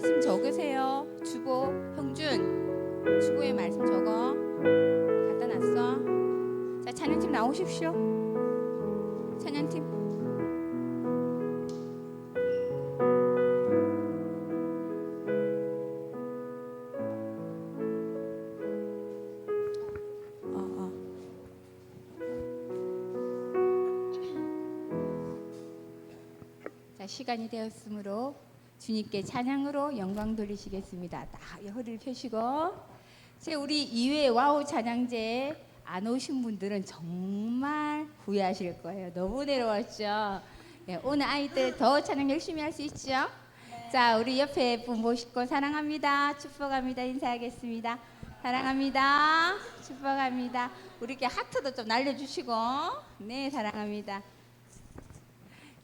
말씀 적으세요. 주보, 형준, 주보에 말씀 적어. 갖다 놨어. 자, 찬양팀 나오십시오. 찬양팀. 자, 시간이 되었으므로 주님께 찬양으로 영광 돌리시겠습니다. 다 허리를 펴시고. 우리 2회 와우 찬양제 안 오신 분들은 정말 후회하실 거예요. 너무 내려왔죠. 네, 오늘 아이들 더 찬양 열심히 할 수 있죠. 네. 자, 우리 옆에 분 모시고 사랑합니다, 축복합니다 인사하겠습니다. 사랑합니다, 축복합니다. 우리 이렇게 하트도 좀 날려주시고. 네, 사랑합니다.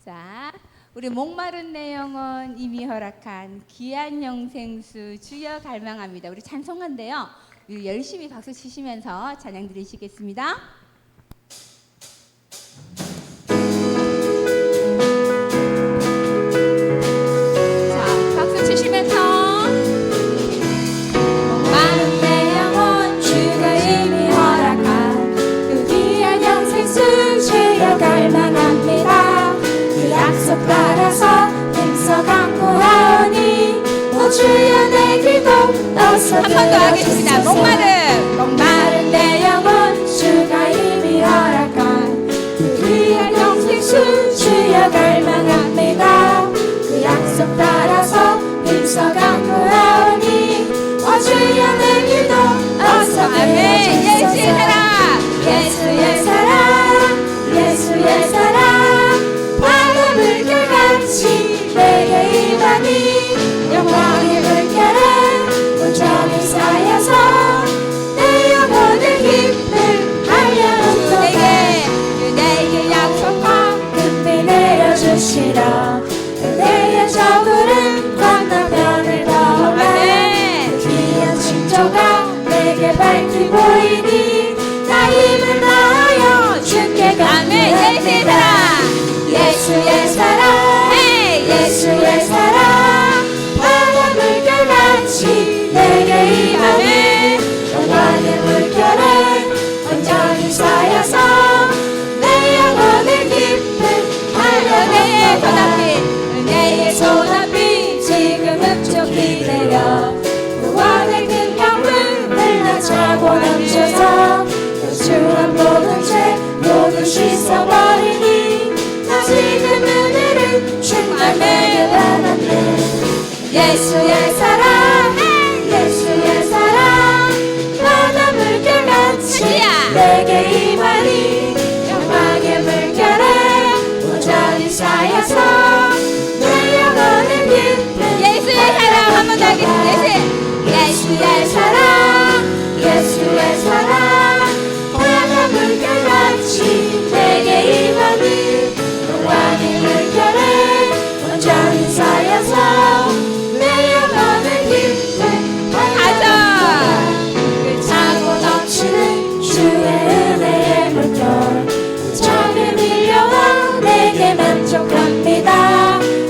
자, 우리 목마른 내 영혼 이미 허락한 귀한 영생수 주여 갈망합니다. 우리 찬송한데요, 열심히 박수 치시면서 찬양 드리시겠습니다. 자, 박수 치시면서 목마른 내 영혼 주가 이미 허락한 그 귀한 영생수 주여 갈망합니다. 그 약속 따라서 힘써 간구하오니 오 주여 내 기도 어서 한 번 더 하겠습니다. 목마른 내 영혼 주가 이미 허락한 그 귀한 영생수 주여 갈망합니다. 그 약속 따라서 힘써 간구하오니 오 주여 내 기도 어서 들어주소서. 예수의 사랑, 예수의 사랑, 예수의 사랑, 바다 물결같이 내게 임하니 영광의 물결에 온전히 쌓여서 내 영혼의 힘을 알려주소서. 내게 약속한 금비 내려주시라. 그대의 저구름 건너편을 넘어가네. 그 귀한 징조가 내게 밝히 보이니 나 힘을 다하여 주께 간구합니다. 예수의 사랑, 예수의 사랑, 바다 물결같이 내게 임하네. 영광의 물결에 온전히 쌓여서 내 영혼의 기쁨 하려내. 은혜의 소나비 지금 흡족히 내려 구원의 큰 강물 흘러차고 넘쳐서 요주한 모든 죄 모두 씻어버리니 나 지금 은혜를 충만 내게 받았네. 예수의 사랑, 예수의 사랑, 바다 물결같이 내게 임하니 영광의 물결에 온전히 쌓여서 내 영혼의 기쁨. 예수의 사랑 한 번 더 하겠습니다. 예수의 사랑, 예수의 사랑, 바다 물결같이 내게 임하니 영광의 물결에 온전히 쌓여서 내 영혼의 기쁨 가자. 차고 넘치는 주의 은혜의 물결 저에 밀려와 내게 만족합니다.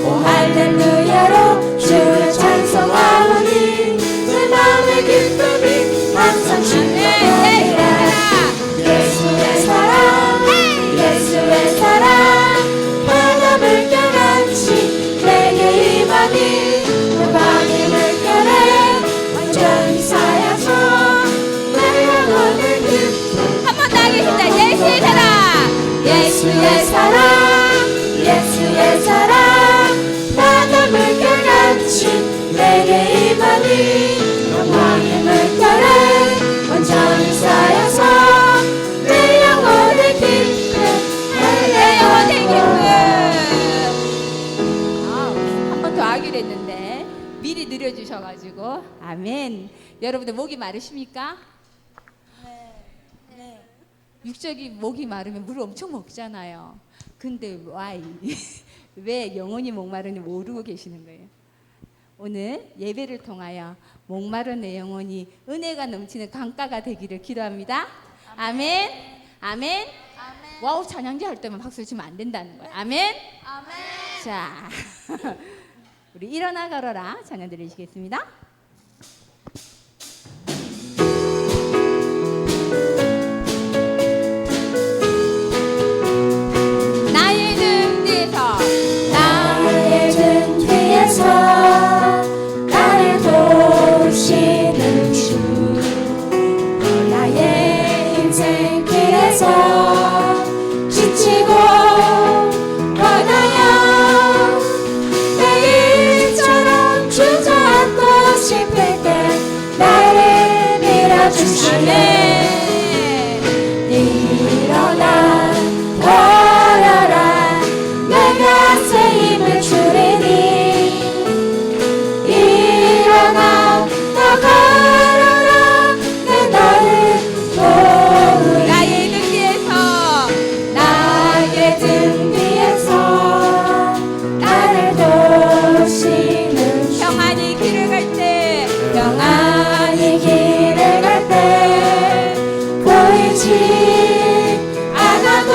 오 할렐루야로 주를 찬송하오니 내 마음의 기쁨이 항상 충만하리라. 예수의 사랑, 예수의 사랑, 바다 물결같이 내게 임하니 영광의 물결에 완전히 쌓여서 내 영혼의 기쁨. 한 번 더 하겠습니다. 예수의 사랑, 예수의 사랑, 예수의 사랑, 바다 물결같이 내게 임하니 영광의 물결에 완전히 쌓여서 내 영혼의 기쁨. 내 영혼의 기쁨. 한 번 더 하기로 했는데 미리 느려주셔가지고 아멘. 여러분들 목이 마르십니까? 네. 육적이 목이 마르면 물을 엄청 먹잖아요. 근데 why? 왜 영혼이 목마르는지 모르고 계시는 거예요. 오늘 예배를 통하여 목마른 내 영혼이 은혜가 넘치는 강가가 되기를 기도합니다. 아멘. 아멘. 와우 찬양제 할 때만 박수를 치면 안 된다는 거예요. 아멘. 아멘. 자, 우리 일어나 걸어라 찬양 드리시겠습니다. 나의 등 뒤에서 나의 등 뒤에서 나를 도우시는 주 나의 인생길에서 지치고 떠나요 내일처럼 주저앉고 싶을 때 나를 밀어주시네 일어나 걸어라 내가 새 힘을 주리니 일어나 너 걸어라 내 너를 도우리 나의 등 뒤에서 나의 등 뒤에서 나를 도우시는 주 평안히 길을 갈 때 평안히 길을 갈 때 보이지 않아도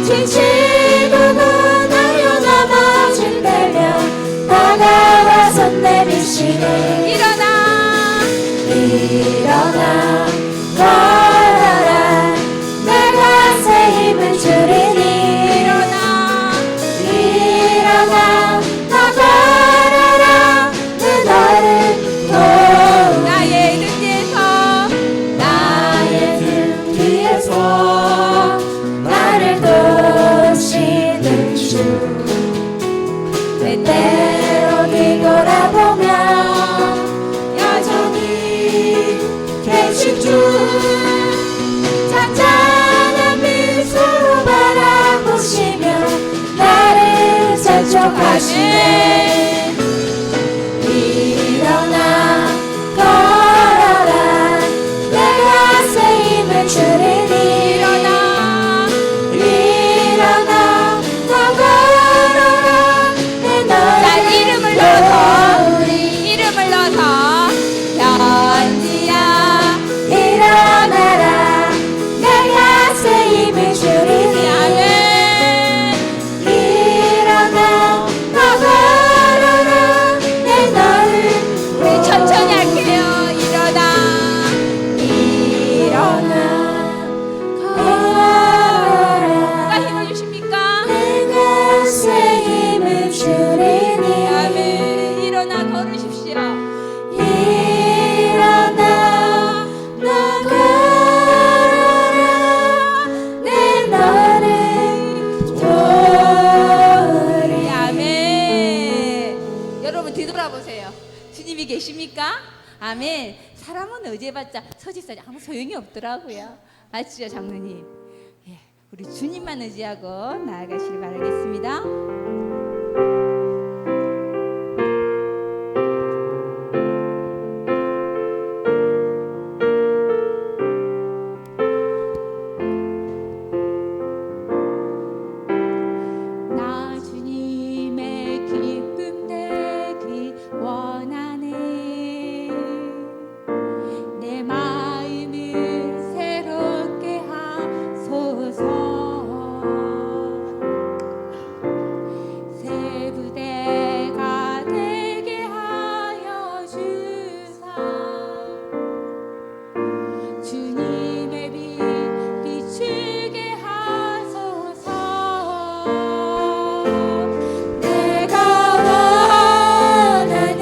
지치고 고달려 넘어질 때면 다가와서 내미시네 일어나 일어나 걸어라 내가 새 힘을 주리니 일어나 일어나 나 걸어라 내 너를 도우리 나의 등 뒤에서 나의 등 뒤에서 나를 도우시는 주 때때로 뒤돌아보면 여전히 계신 주 잔잔한 미소로 바라보시며 나를 재촉하시네 일어나 걸어라 내가 새 힘을 주리니 일어나 일어나 너 걸어라 내 자 너를 이름을 넣어서 도우리 이름을 넣어서 현지야 일어나라 내가 새 힘을 주리니 아멘 일어나 너 걸어라 내 너를 우리 천천히 할게요 일어나 일어나 걸어라 누가 힘을 주십니까? 내가 새 힘을 주리니 아멘 일어나 걸으십시오 일어나 너 걸어라 내 너를 도우리 아멘 여러분 뒤돌아보세요 주님이 계십니까? 아멘 사람은 의지해봤자 서지서지 아무 소용이 없더라고요 맞죠 장로님 예, 우리 주님만 의지하고 나아가시길 바라겠습니다 나 주님의 기쁨 되기 원하네 내 마음을 새롭게 하소서 새 부대가 되게 하여 주사 주님의 빛 비추게 하소서 내가 원하는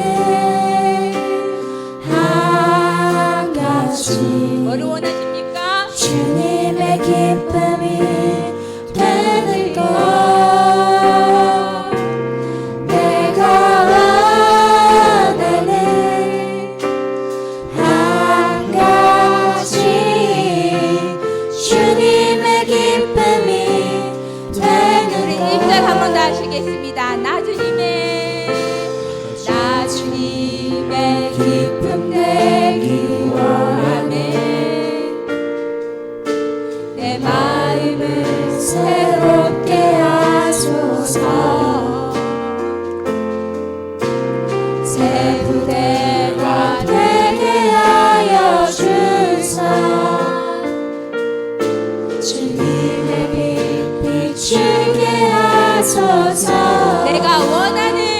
한 가지 뭐를 원하십니까? 주님의 기쁨이 되는 것 내가 원하는 한 가지 주님의 기쁨이 우리 되는 1절 한 번 더 것 하시겠습니다 나 주님의 기쁨 되기 원하네 내 마음을 새롭게 하소서 새 부대가 되게 하여 주사 주님의 빛 비추게 하소서 내가 원하는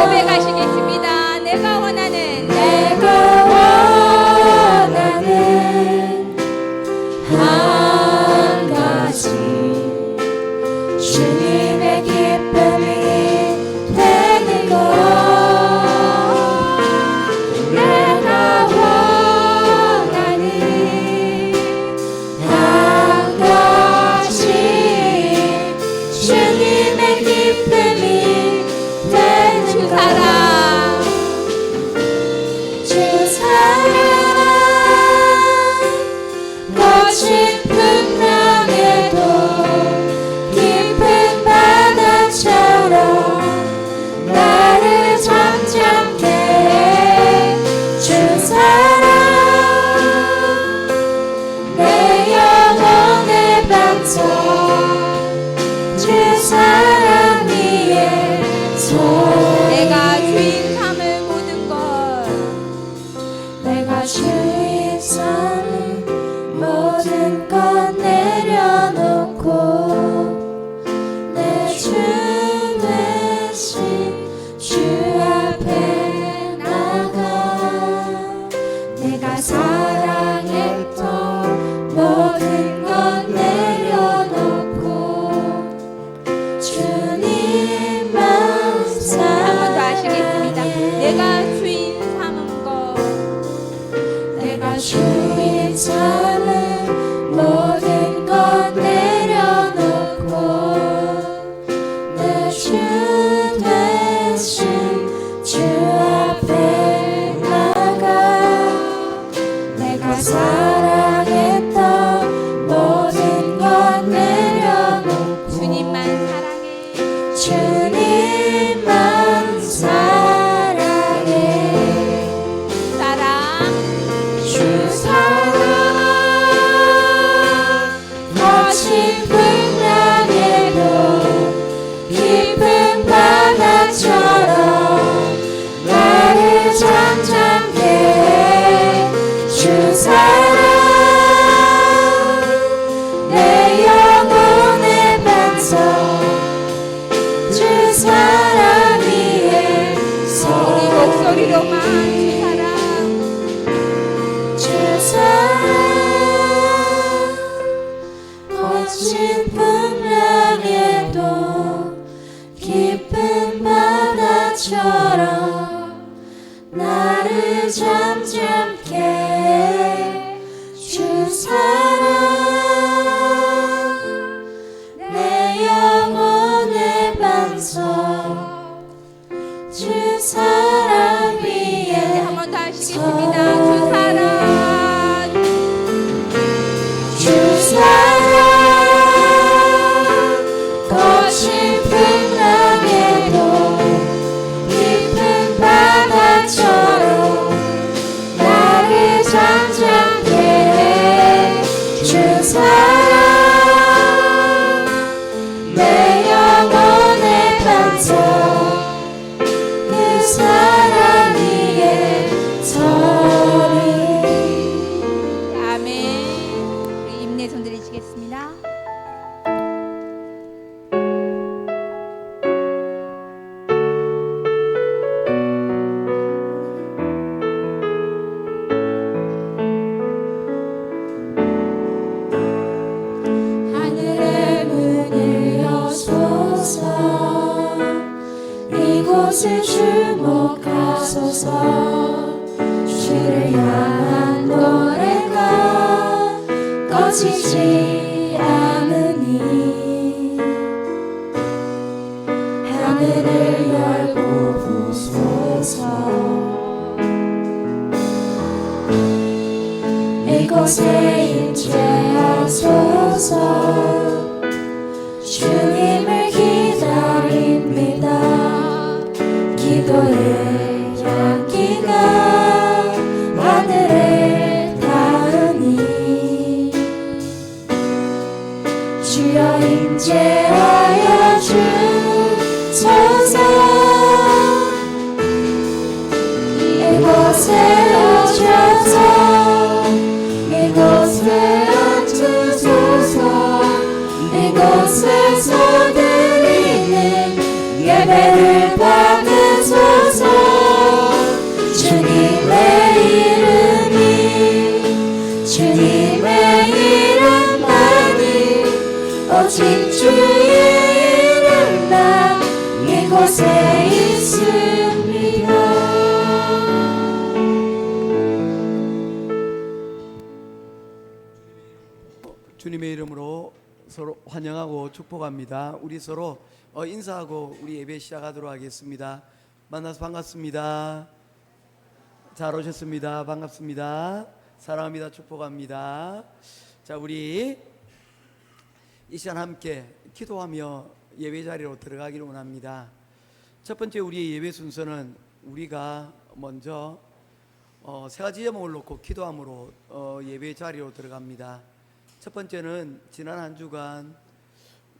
고백하시겠습니다. 내가 원하는 한 가지 주님의 기쁨이 되는 것 내가 원하는 한 가지 주님의 기쁨이 되는 것 주 사랑 거친 풍랑에도 깊은 바다처럼 나를 잠잠케 해 주 사랑 내 영혼의 반석 주 사랑 위에 내가 주인 삼을 모든 것 내가 주인 삼을 모든 것 내려놓고 내 주 대신 주 앞에 나가 내가 사랑했던 모든 것 내려놓고 주님만 한 번 더 하시겠습니다. 내가 사랑해 주인 삼은 것 내가 주인 삼은 모든 것 내려놓고 내 주 대신 주 앞에 나가 내가 사랑했던 모든 것 내려놓고 주님만 사랑해 주님만 사랑해 사랑 주 사랑 거친 풍랑에도 깊은 바다처럼 나를 잠잠케 해 주 사랑 내 영혼의 반석 주 사랑 위에 우리 목소리로만 주 사랑 주 사랑 거친 풍랑에도 깊은 바다처럼 나를 잠잠케 해 주 사랑 내 영혼의 반석 주 사랑 위에 한 번 더 하시겠습니다. 주 사랑 주 사랑 거친 풍랑에도 깊은 바다처럼 나를 잠잠케 해 주 사랑 내 영혼의 반석 그 사랑 위에 서리 아멘. 우리 임내 손 들이시겠습니다. 하늘의 문을 여소서 이곳을 주목하소서 주를 향한 노래가 꺼지지 않으니 하늘을 열고 보소서 이곳에 임재하소서 주님을 기다립니다 기도의 향기가 하늘에 닿으니 주여 임재하여 주소서 이곳에 오셔서 이곳에 앉으소서 오직 주의 이름 나 이곳에 있습니다. 주님의 이름으로 서로 환영하고 축복합니다. 우리 서로 인사하고 우리 예배 시작하도록 하겠습니다. 만나서 반갑습니다. 잘 오셨습니다. 반갑습니다. 사랑합니다. 축복합니다. 자, 우리 이 시간 함께 기도하며 예배 자리로 들어가기를 원합니다. 첫 번째 우리의 예배 순서는 우리가 먼저 세 가지 제목을 놓고 기도함으로 예배 자리로 들어갑니다. 첫 번째는 지난 한 주간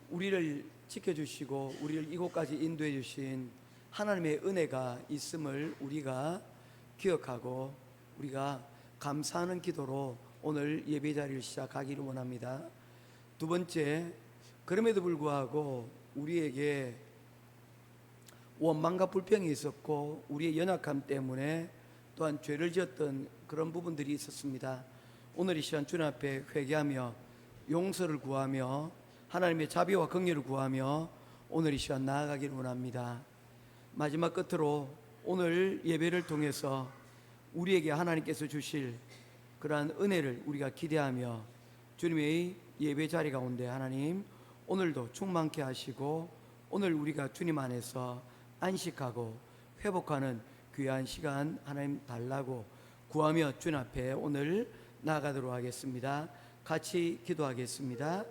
우리를 지켜주시고 우리를 이곳까지 인도해 주신 하나님의 은혜가 있음을 우리가 기억하고 우리가 감사하는 기도로 오늘 예배 자리를 시작하기를 원합니다. 두 번째, 그럼에도 불구하고 우리에게 원망과 불평이 있었고 우리의 연약함 때문에 또한 죄를 지었던 그런 부분들이 있었습니다. 오늘 이 시간 주님 앞에 회개하며 용서를 구하며 하나님의 자비와 긍휼을 구하며 오늘 이 시간 나아가기를 원합니다. 마지막 끝으로 오늘 예배를 통해서 우리에게 하나님께서 주실 그러한 은혜를 우리가 기대하며 주님의 예배 자리 가운데 하나님 오늘도 충만케 하시고 오늘 우리가 주님 안에서 안식하고 회복하는 귀한 시간 하나님 달라고 구하며 주님 앞에 오늘 나아가도록 하겠습니다. 같이 기도하겠습니다.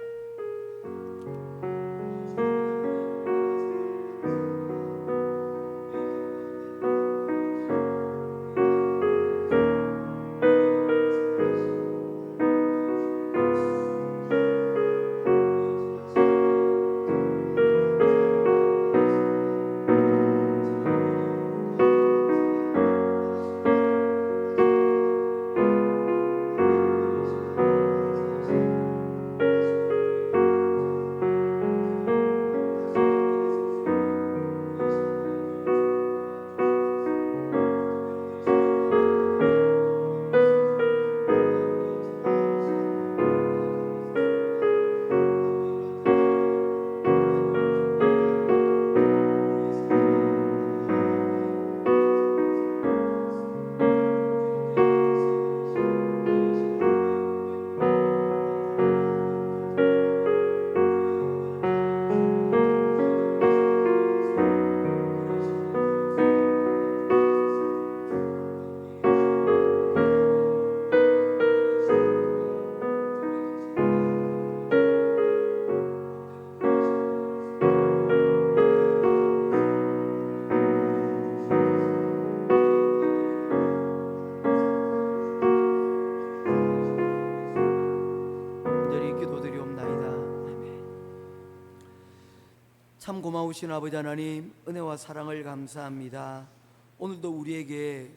참 고마우신 아버지 하나님, 은혜와 사랑을 감사합니다. 오늘도 우리에게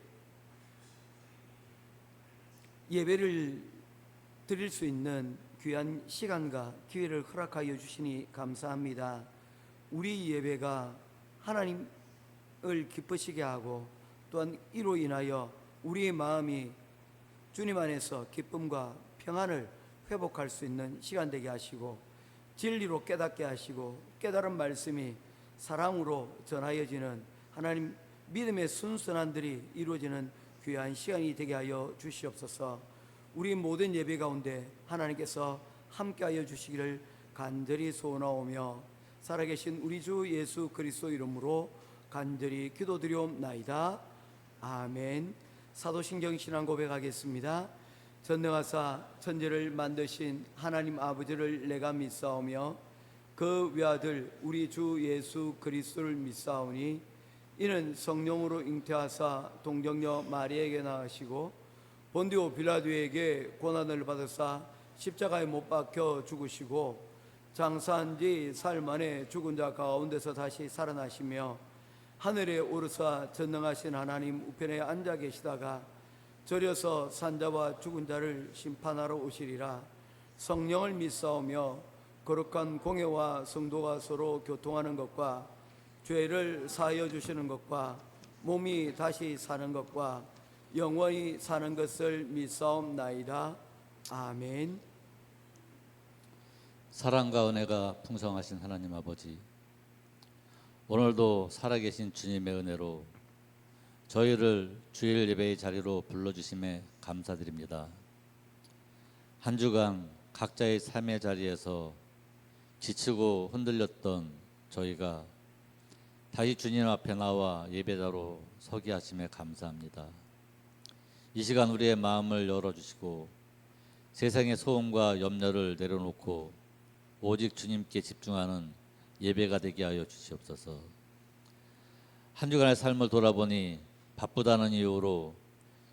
예배를 드릴 수 있는 귀한 시간과 기회를 허락하여 주시니 감사합니다. 우리 예배가 하나님을 기쁘시게 하고 또한 이로 인하여 우리의 마음이 주님 안에서 기쁨과 평안을 회복할 수 있는 시간 되게 하시고 진리로 깨닫게 하시고 깨달은 말씀이 사랑으로 전하여지는 하나님 믿음의 순순한들이 이루어지는 귀한 시간이 되게 하여 주시옵소서. 우리 모든 예배 가운데 하나님께서 함께하여 주시기를 간절히 소원하오며 살아계신 우리 주 예수 그리스도 이름으로 간절히 기도드리옵나이다. 아멘. 사도신경 신앙 고백하겠습니다. 전능하사 천지를 만드신 하나님 아버지를 내가 믿사오며 그 외아들 우리 주 예수 그리스도를 믿사오니 이는 성령으로 잉태하사 동정녀 마리아에게 낳으시고 본디오 빌라도에게 고난을 받으사 십자가에 못 박혀 죽으시고 장사한 지 사흘 만에 죽은 자 가운데서 다시 살아나시며 하늘에 오르사 전능하신 하나님 우편에 앉아 계시다가 절여서 산자와 죽은 자를 심판하러 오시리라. 성령을 믿사오며 거룩한 공회와 성도가 서로 교통하는 것과 죄를 사하여 주시는 것과 몸이 다시 사는 것과 영원히 사는 것을 믿사옵나이다. 아멘. 사랑과 은혜가 풍성하신 하나님 아버지, 오늘도 살아계신 주님의 은혜로 저희를 주일 예배의 자리로 불러주심에 감사드립니다. 한 주간 각자의 삶의 자리에서 지치고 흔들렸던 저희가 다시 주님 앞에 나와 예배자로 서게 하심에 감사합니다. 이 시간 우리의 마음을 열어주시고 세상의 소음과 염려를 내려놓고 오직 주님께 집중하는 예배가 되게 하여 주시옵소서. 한 주간의 삶을 돌아보니 바쁘다는 이유로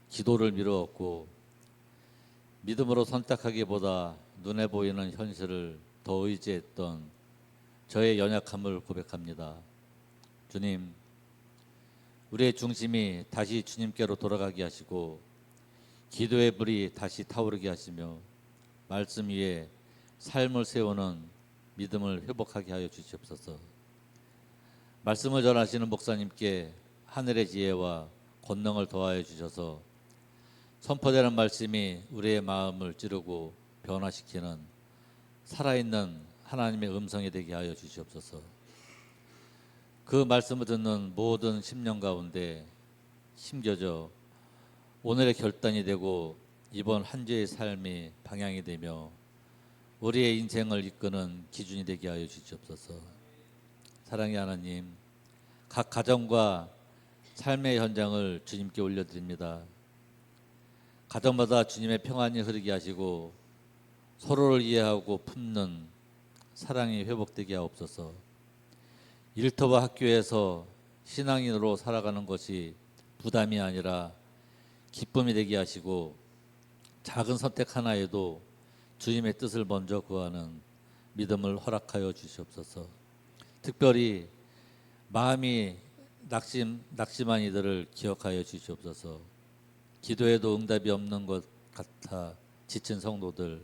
기도를 미루었고 믿음으로 선택하기보다 눈에 보이는 현실을 더 의지했던 저의 연약함을 고백합니다. 주님, 우리의 중심이 다시 주님께로 돌아가게 하시고 기도의 불이 다시 타오르게 하시며 말씀 위에 삶을 세우는 믿음을 회복하게 하여 주시옵소서. 말씀을 전하시는 목사님께 하늘의 지혜와 권능을 더하여 주셔서 선포되는 말씀이 우리의 마음을 찌르고 변화시키는 살아있는 하나님의 음성이 되게 하여 주시옵소서. 그 말씀을 듣는 모든 심령 가운데 심겨져 오늘의 결단이 되고 이번 한 주의 삶이 방향이 되며 우리의 인생을 이끄는 기준이 되게 하여 주시옵소서. 사랑의 하나님, 각 가정과 삶의 현장을 주님께 올려드립니다. 가정마다 주님의 평안이 흐르게 하시고 서로를 이해하고 품는 사랑이 회복되게 하옵소서. 일터와 학교에서 신앙인으로 살아가는 것이 부담이 아니라 기쁨이 되게 하시고 작은 선택 하나에도 주님의 뜻을 먼저 구하는 믿음을 허락하여 주시옵소서. 특별히 마음이 낙심한 이들을 기억하여 주시옵소서. 기도해도 응답이 없는 것 같아 지친 성도들,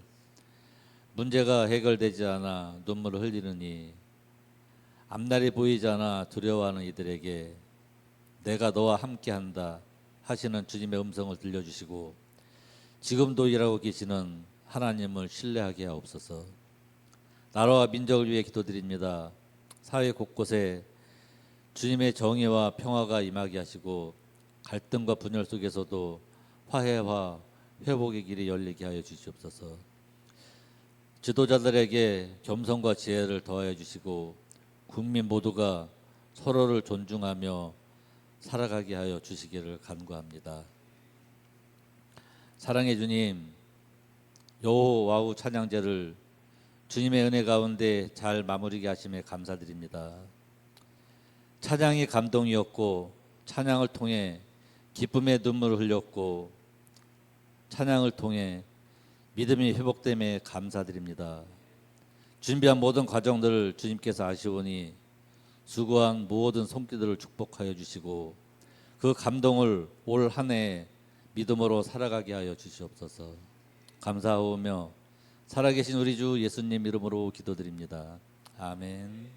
문제가 해결되지 않아 눈물을 흘리느니 앞날이 보이지 않아 두려워하는 이들에게 내가 너와 함께한다 하시는 주님의 음성을 들려주시고 지금도 일하고 계시는 하나님을 신뢰하게 하옵소서. 나라와 민족을 위해 기도드립니다. 사회 곳곳에 주님의 정의와 평화가 임하게 하시고 갈등과 분열 속에서도 화해와 회복의 길이 열리게 하여 주시옵소서. 지도자들에게 겸손과 지혜를 더하여 주시고 국민 모두가 서로를 존중하며 살아가게 하여 주시기를 간구합니다. 사랑의 주님, 여호와우 찬양제를 주님의 은혜 가운데 잘 마무리게 하심에 감사드립니다. 찬양이 감동이었고 찬양을 통해 기쁨의 눈물을 흘렸고 찬양을 통해 믿음이 회복됨에 감사드립니다. 준비한 모든 과정들을 주님께서 아시오니 수고한 모든 손길들을 축복하여 주시고 그 감동을 올 한 해 믿음으로 살아가게 하여 주시옵소서. 감사하오며 살아계신 우리 주 예수님 이름으로 기도드립니다. 아멘.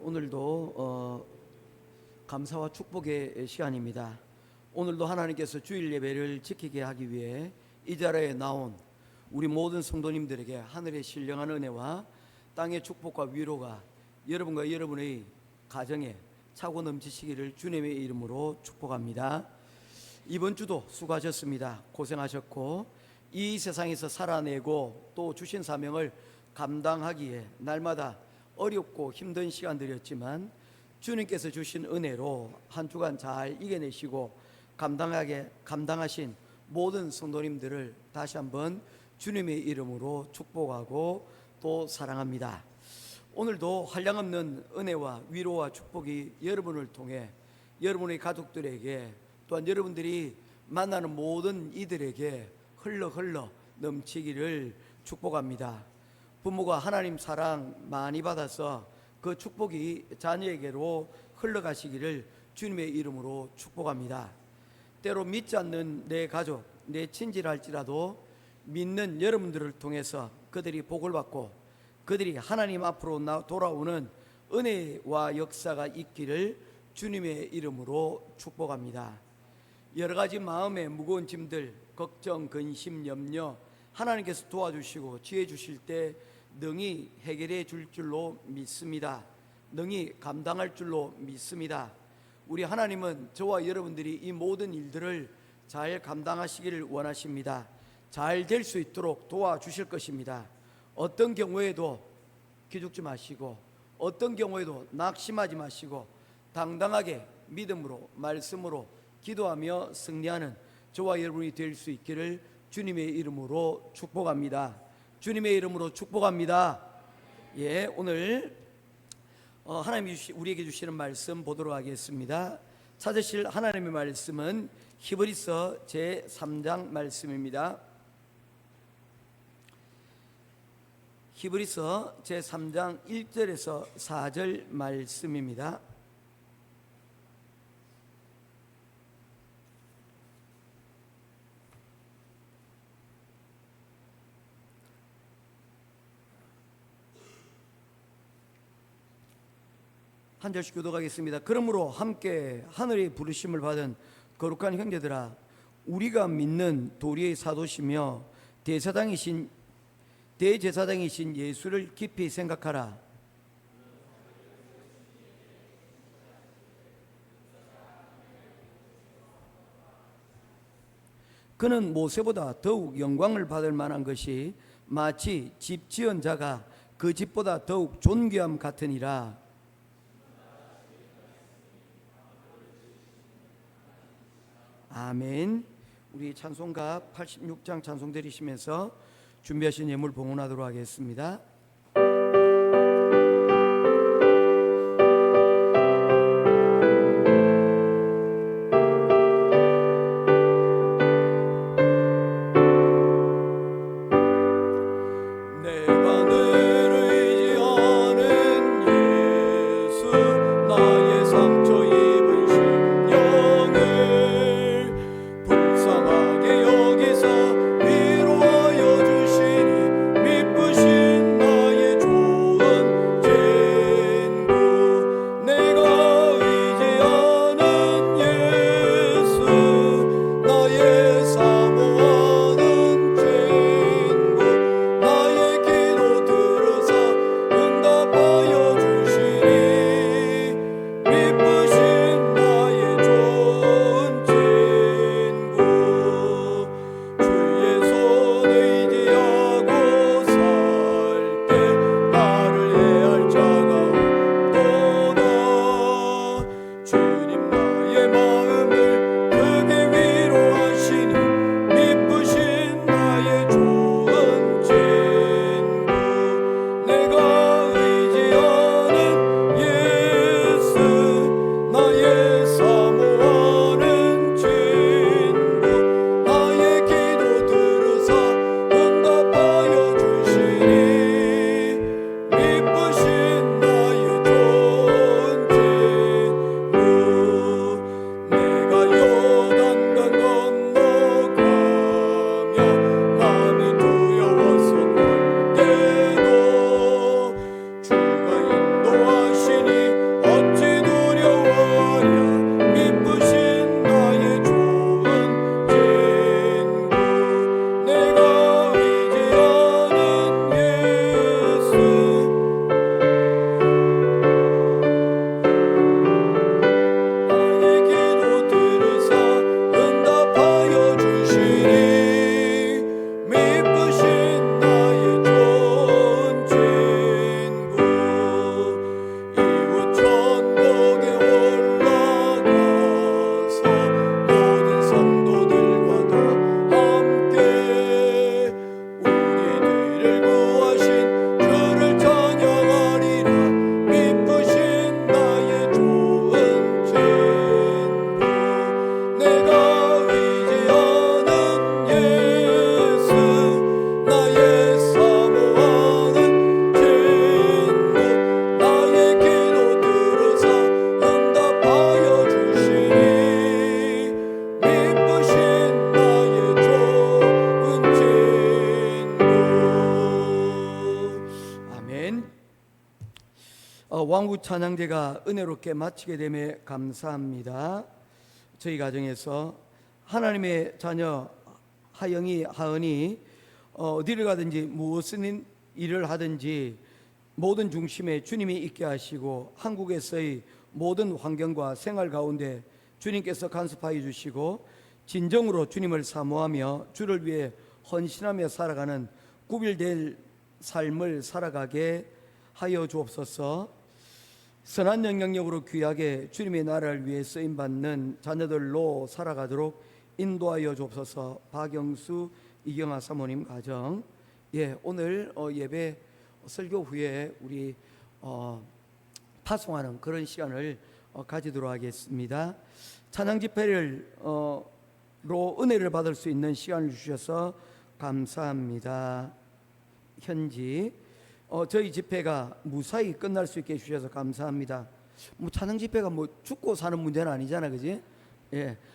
오늘도 감사와 축복의 시간입니다. 오늘도 하나님께서 주일 예배를 지키게 하기 위해 이 자리에 나온 우리 모든 성도님들에게 하늘의 신령한 은혜와 땅의 축복과 위로가 여러분과 여러분의 가정에 차고 넘치시기를 주님의 이름으로 축복합니다. 이번 주도 수고하셨습니다. 고생하셨고 이 세상에서 살아내고 또 주신 사명을 감당하기에 날마다 어렵고 힘든 시간들이었지만 주님께서 주신 은혜로 한 주간 잘 이겨내시고 감당하신 모든 성도님들을 다시 한번 주님의 이름으로 축복하고 또 사랑합니다. 오늘도 한량없는 은혜와 위로와 축복이 여러분을 통해 여러분의 가족들에게 또한 여러분들이 만나는 모든 이들에게 흘러 넘치기를 축복합니다. 부모가 하나님 사랑 많이 받아서 그 축복이 자녀에게로 흘러가시기를 주님의 이름으로 축복합니다. 때로 믿지 않는 내 가족, 내 친지랄지라도 믿는 여러분들을 통해서 그들이 복을 받고 그들이 하나님 앞으로 돌아오는 은혜와 역사가 있기를 주님의 이름으로 축복합니다. 여러 가지 마음의 무거운 짐들, 걱정, 근심, 염려 하나님께서 도와주시고 지혜 주실 때 능히 해결해 줄 줄로 믿습니다. 능히 감당할 줄로 믿습니다. 우리 하나님은 저와 여러분들이 이 모든 일들을 잘 감당하시기를 원하십니다. 잘 될 수 있도록 도와주실 것입니다. 어떤 경우에도 기죽지 마시고 어떤 경우에도 낙심하지 마시고 당당하게 믿음으로 말씀으로 기도하며 승리하는 저와 여러분이 될 수 있기를 주님의 이름으로 축복합니다. 주님의 이름으로 축복합니다. 예, 오늘 하나님이 우리에게 주시는 말씀 보도록 하겠습니다. 찾으실 하나님의 말씀은 히브리서 제3장 말씀입니다. 히브리서 제3장 1절에서 4절 말씀입니다. 한 절씩 교독하겠습니다. 그러므로 함께 하늘의 부르심을 받은 거룩한 형제들아, 우리가 믿는 도리의 사도시며 대제사장이신 예수를 깊이 생각하라. 그는 모세보다 더욱 영광을 받을 만한 것이 마치 집 지은 자가 그 집보다 더욱 존귀함 같으니라. 아멘. 우리 찬송가 86장 찬송 드리시면서 준비하신 예물 봉헌하도록 하겠습니다. 불쌍하게 여기서 위로하여 주시니 미쁘신 와우 찬양제가 은혜롭게 마치게 됨에 감사합니다. 저희 가정에서 하나님의 자녀 하영이, 하은이 어디를 가든지 무슨 일을 하든지 모든 중심에 주님이 있게 하시고 한국에서의 모든 환경과 생활 가운데 주님께서 간섭하여 주시고 진정으로 주님을 사모하며 주를 위해 헌신하며 살아가는 구별될 삶을 살아가게 하여 주옵소서. 선한 영향력으로 귀하게 주님의 나라를 위해 쓰임받는 자녀들로 살아가도록 인도하여 주옵소서. 박영수, 이경아 사모님 가정, 오늘 예배 설교 후에 우리 파송하는 그런 시간을 가지도록 하겠습니다. 찬양 집회를 로 은혜를 받을 수 있는 시간을 주셔서 감사합니다. 현지 저희 집회가 무사히 끝날 수 있게 해주셔서 감사합니다. 찬양 집회가 죽고 사는 문제는 아니잖아, 그지?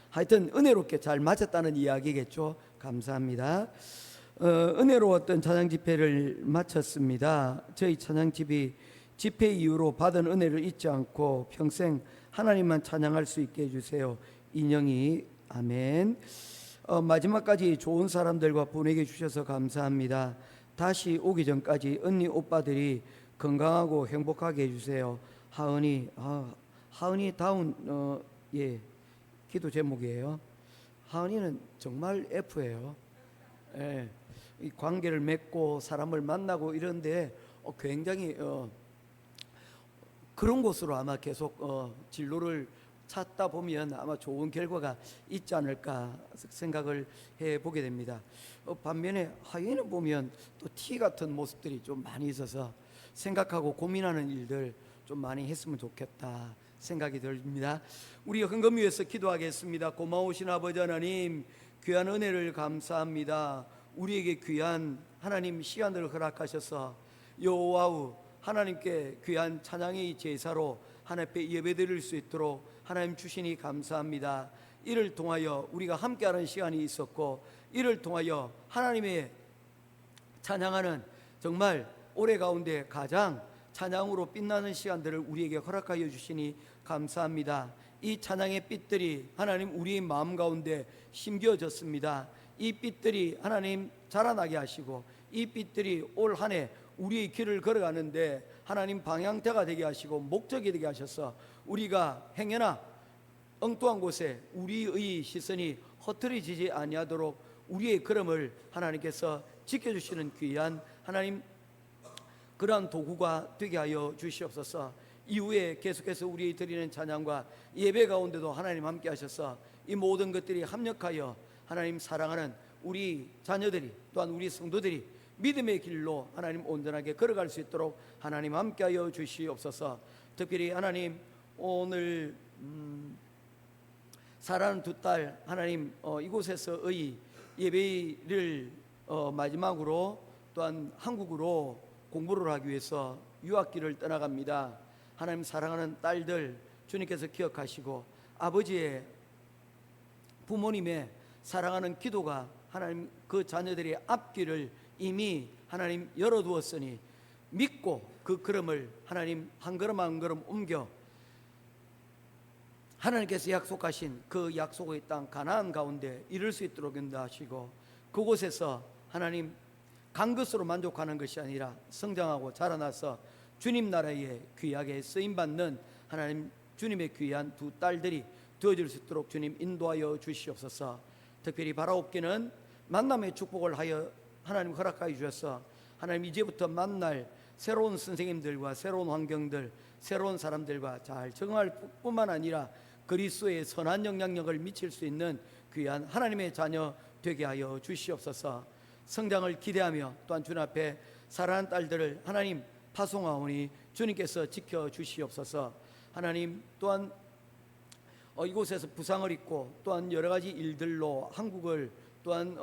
하여튼 은혜롭게 잘 마쳤다는 이야기겠죠. 감사합니다. 은혜로웠던 찬양 집회를 마쳤습니다. 저희 찬양집이 집회 이후로 받은 은혜를 잊지 않고 평생 하나님만 찬양할 수 있게 해주세요. 인영이, 아멘. 마지막까지 좋은 사람들과 보내게 주셔서 감사합니다. 다시 오기 전까지 언니 오빠들이 건강하고 행복하게 해주세요. 하은이, 하은이 다운 기도 제목이에요. 하은이는 정말 F예요. 이 관계를 맺고 사람을 만나고 이런데 굉장히 그런 곳으로 아마 계속 진로를 찾다 보면 아마 좋은 결과가 있지 않을까 생각을 해보게 됩니다. 반면에 하윤을 보면 또 티 같은 모습들이 좀 많이 있어서 생각하고 고민하는 일들 좀 많이 했으면 좋겠다 생각이 듭니다. 우리 헌금 위해서 기도하겠습니다. 고마우신 아버지 하나님, 귀한 은혜를 감사합니다. 우리에게 귀한 하나님 시간을 허락하셔서 여호와우 하나님께 귀한 찬양의 제사로 하나님 앞에 예배드릴 수 있도록 하나님 주시니 감사합니다. 이를 통하여 우리가 함께하는 시간이 있었고 이를 통하여 하나님의 찬양하는 정말 올해 가운데 가장 찬양으로 빛나는 시간들을 우리에게 허락하여 주시니 감사합니다. 이 찬양의 빛들이 하나님 우리의 마음 가운데 심겨졌습니다. 이 빛들이 하나님 자라나게 하시고 이 빛들이 올 한 해 우리의 길을 걸어가는데 하나님 방향대가 되게 하시고 목적이 되게 하셔서 우리가 행여나 엉뚱한 곳에 우리의 시선이 허트리지지 아니하도록 우리의 걸음을 하나님께서 지켜주시는 귀한 하나님 그러한 도구가 되게 하여 주시옵소서. 이후에 계속해서 우리 드리는 찬양과 예배 가운데도 하나님 함께 하셔서 이 모든 것들이 합력하여 하나님 사랑하는 우리 자녀들이 또한 우리 성도들이 믿음의 길로 하나님 온전하게 걸어갈 수 있도록 하나님 함께하여 주시옵소서. 특별히 하나님 오늘 사랑하는 두 딸 하나님 이곳에서의 예배를 마지막으로 또한 한국으로 공부를 하기 위해서 유학길을 떠나갑니다. 하나님 사랑하는 딸들 주님께서 기억하시고 아버지의 부모님의 사랑하는 기도가 하나님 그 자녀들의 앞길을 이미 하나님 열어두었으니 믿고 그 걸음을 하나님 한 걸음 한 걸음 옮겨 하나님께서 약속하신 그 약속의 땅 가나안 가운데 이룰 수 있도록 인도하시고 그곳에서 하나님 간 것으로 만족하는 것이 아니라 성장하고 자라나서 주님 나라에 귀하게 쓰임받는 하나님 주님의 귀한 두 딸들이 되어질 수 있도록 주님 인도하여 주시옵소서. 특별히 바라옵기는 만남의 축복을 하여 하나님 허락하여 주셔서 하나님 이제부터 만날 새로운 선생님들과 새로운 환경들 새로운 사람들과 잘 적응할 뿐만 아니라 그리스도의 선한 영향력을 미칠 수 있는 귀한 하나님의 자녀 되게 하여 주시옵소서. 성장을 기대하며 또한 주님 앞에 사랑하는 딸들을 하나님 파송하오니 주님께서 지켜주시옵소서. 하나님 또한 이곳에서 부상을 입고 또한 여러 가지 일들로 한국을 또한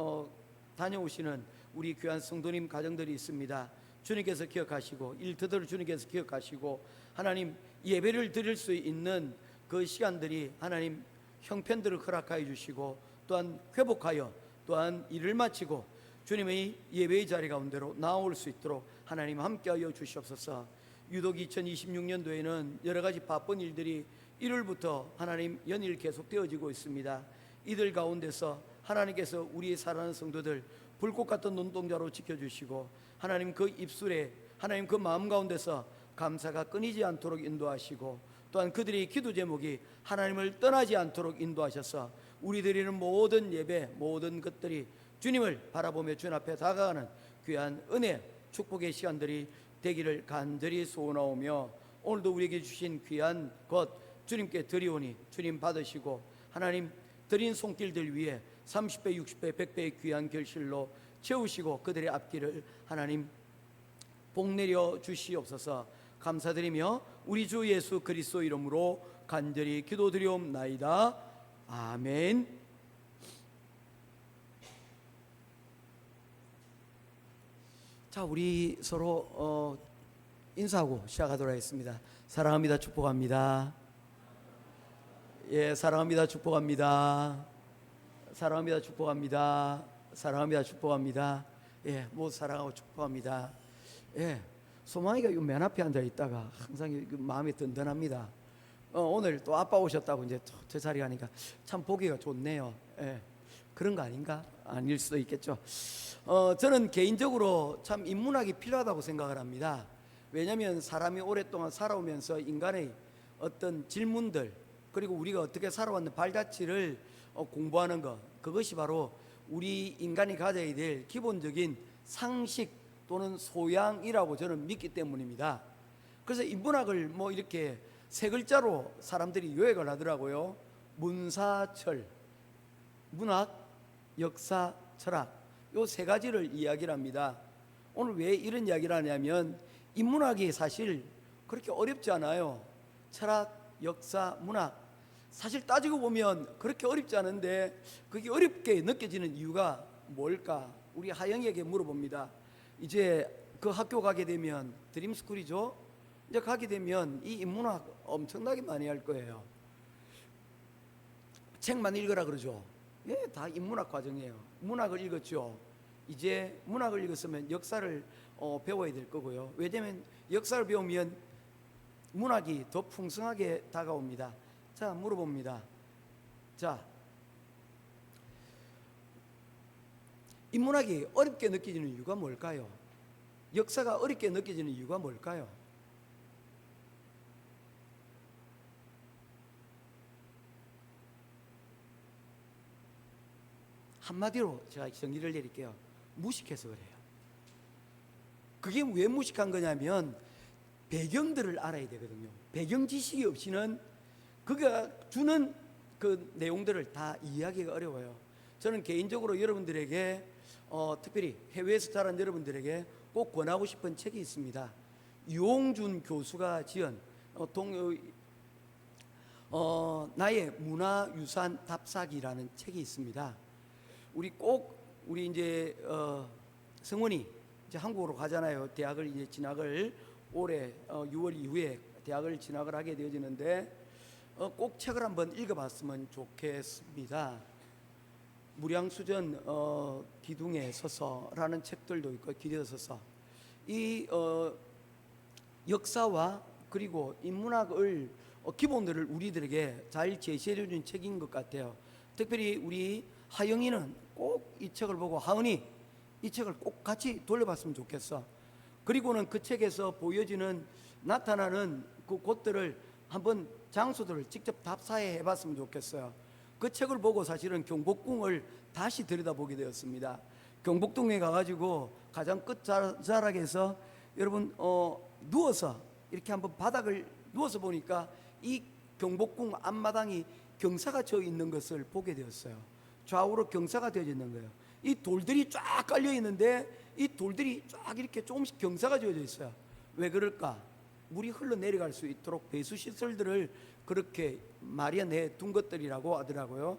다녀오시는 우리 귀한 성도님 가정들이 있습니다. 주님께서 기억하시고 일터들을 주님께서 기억하시고 하나님 예배를 드릴 수 있는 그 시간들이 하나님 형편들을 허락하여 주시고 또한 회복하여 또한 일을 마치고 주님의 예배의 자리 가운데로 나올 수 있도록 하나님 함께하여 주시옵소서. 유독 2026년도에는 여러 가지 바쁜 일들이 1월부터 하나님 연일 계속되어지고 있습니다. 이들 가운데서 하나님께서 우리의 사랑하는 성도들 불꽃 같은 눈동자로 지켜주시고 하나님 그 입술에 하나님 그 마음 가운데서 감사가 끊이지 않도록 인도하시고 또한 그들의 기도 제목이 하나님을 떠나지 않도록 인도하셔서 우리 드리는 모든 예배 모든 것들이 주님을 바라보며 주님 앞에 다가가는 귀한 은혜 축복의 시간들이 되기를 간절히 소원하오며 오늘도 우리에게 주신 귀한 것 주님께 드리오니 주님 받으시고 하나님 드린 손길들 위에 30배 60배 100배의 귀한 결실로 채우시고 그들의 앞길을 하나님 복내려 주시옵소서. 감사드리며 우리 주 예수 그리스도 이름으로 간절히 기도드리옵나이다. 아멘. 자, 우리 서로 인사하고 시작하도록 하겠습니다. 사랑합니다. 축복합니다. 예, 사랑합니다. 축복합니다. 사랑합니다. 축복합니다. 사랑합니다. 축복합니다. 예, 모두 사랑하고 축복합니다. 예, 소망이가 맨 앞에 앉아 있다가 항상 마음이 든든합니다. 오늘 또 아빠 오셨다고 이제 저 자리 가니까 참 보기가 좋네요. 예, 그런 거 아닌가? 아닐 수도 있겠죠. 저는 개인적으로 참 인문학이 필요하다고 생각을 합니다. 왜냐하면 사람이 오랫동안 살아오면서 인간의 어떤 질문들 그리고 우리가 어떻게 살아왔는 발자취를 공부하는 것, 그것이 바로 우리 인간이 가져야 될 기본적인 상식 또는 소양이라고 저는 믿기 때문입니다. 그래서 인문학을 뭐 이렇게 세 글자로 사람들이 요약을 하더라고요. 문사철, 문학, 역사, 철학, 요 세 가지를 이야기를 합니다. 오늘 왜 이런 이야기를 하냐면 인문학이 사실 그렇게 어렵지 않아요. 철학, 역사, 문학 사실 따지고 보면 그렇게 어렵지 않은데 그게 어렵게 느껴지는 이유가 뭘까? 우리 하영이에게 물어봅니다. 이제 그 학교 가게 되면 드림스쿨이죠. 이제 가게 되면 이 인문학 엄청나게 많이 할 거예요. 책만 읽으라 그러죠. 예, 다 인문학 과정이에요. 문학을 읽었죠. 이제 문학을 읽었으면 역사를 배워야 될 거고요. 왜냐하면 역사를 배우면 문학이 더 풍성하게 다가옵니다. 자, 물어봅니다. 자, 인문학이 어렵게 느껴지는 이유가 뭘까요? 역사가 어렵게 느껴지는 이유가 뭘까요? 한마디로 제가 정리를 내릴게요. 무식해서 그래요. 그게 왜 무식한 거냐면 배경들을 알아야 되거든요. 배경 지식이 없이는 그가 주는 그 내용들을 다 이해하기가 어려워요. 저는 개인적으로 여러분들에게 특별히 해외에서 자란 여러분들에게 꼭 권하고 싶은 책이 있습니다. 유홍준 교수가 지은 나의 문화유산 답사기라는 책이 있습니다. 우리 이제 성원이 이제 한국으로 가잖아요. 대학을 이제 진학을 올해 6월 이후에 대학을 진학을 하게 되어지는데 꼭 책을 한번 읽어봤으면 좋겠습니다. 무량수전 기둥에 서서라는 책들도 있고 기대어 서서 이 역사와 그리고 인문학을 기본들을 우리들에게 잘 제시해 준 책인 것 같아요. 특별히 우리 하영이는 꼭 이 책을 보고 하은이 이 책을 꼭 같이 돌려봤으면 좋겠어. 그리고는 그 책에서 보여지는 나타나는 그 곳들을 한번 장소들을 직접 답사해 해봤으면 좋겠어요. 그 책을 보고 사실은 경복궁을 다시 들여다보게 되었습니다. 경복궁에 가가지고 가장 끝자락에서 여러분 누워서 이렇게 한번 바닥을 누워서 보니까 이 경복궁 앞마당이 경사가 져 있는 것을 보게 되었어요. 좌우로 경사가 되어 있는 거예요. 이 돌들이 쫙 깔려 있는데 이 돌들이 쫙 이렇게 조금씩 경사가 지어져 있어요. 왜 그럴까? 물이 흘러내려갈 수 있도록 배수 시설들을 그렇게 마련해 둔 것들이라고 하더라고요.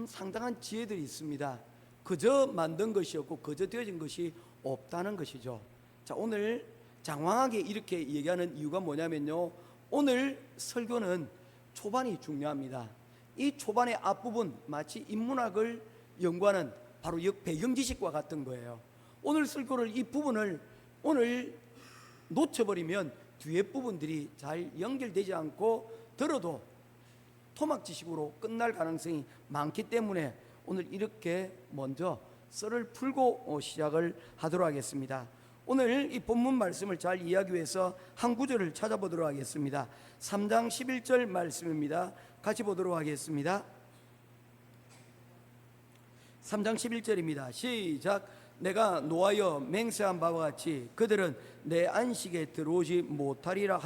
상당한 지혜들이 있습니다. 그저 만든 것이었고 그저 되어진 것이 없다는 것이죠. 자, 오늘 장황하게 이렇게 얘기하는 이유가 뭐냐면요, 오늘 설교는 초반이 중요합니다. 이 초반의 앞부분 마치 인문학을 연구하는 바로 배경 지식과 같은 거예요. 오늘 설교를 이 부분을 오늘 놓쳐버리면 뒤에 부분들이 잘 연결되지 않고 들어도 토막지식으로 끝날 가능성이 많기 때문에 오늘 이렇게 먼저 썰을 풀고 시작을 하도록 하겠습니다. 오늘 이 본문 말씀을 잘 이해하기 위해서 한 구절을 찾아보도록 하겠습니다. 3장 11절 말씀입니다. 같이 보도록 하겠습니다. 3장 11절입니다. 시작. 내가 노하여 맹세한 바와 같이 그들은 내 안식에 들어오지 못하리라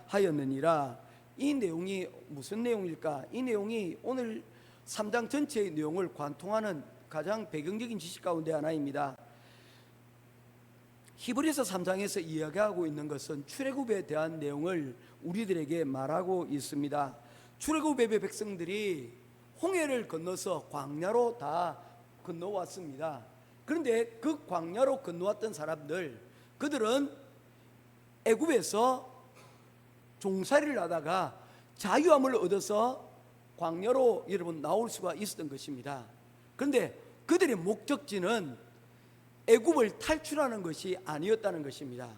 하였느니라. 이 내용이 무슨 내용일까? 이 내용이 오늘 3장 전체의 내용을 관통하는 가장 배경적인 지식 가운데 하나입니다. 히브리서 3장에서 이야기하고 있는 것은 출애굽에 대한 내용을 우리들에게 말하고 있습니다. 출애굽의 백성들이 홍해를 건너서 광야로 다 건너왔습니다. 그런데 그 광야로 건너왔던 사람들, 그들은 애굽에서 종살이를 하다가 자유함을 얻어서 광야로 여러분 나올 수가 있었던 것입니다. 그런데 그들의 목적지는 애굽을 탈출하는 것이 아니었다는 것입니다.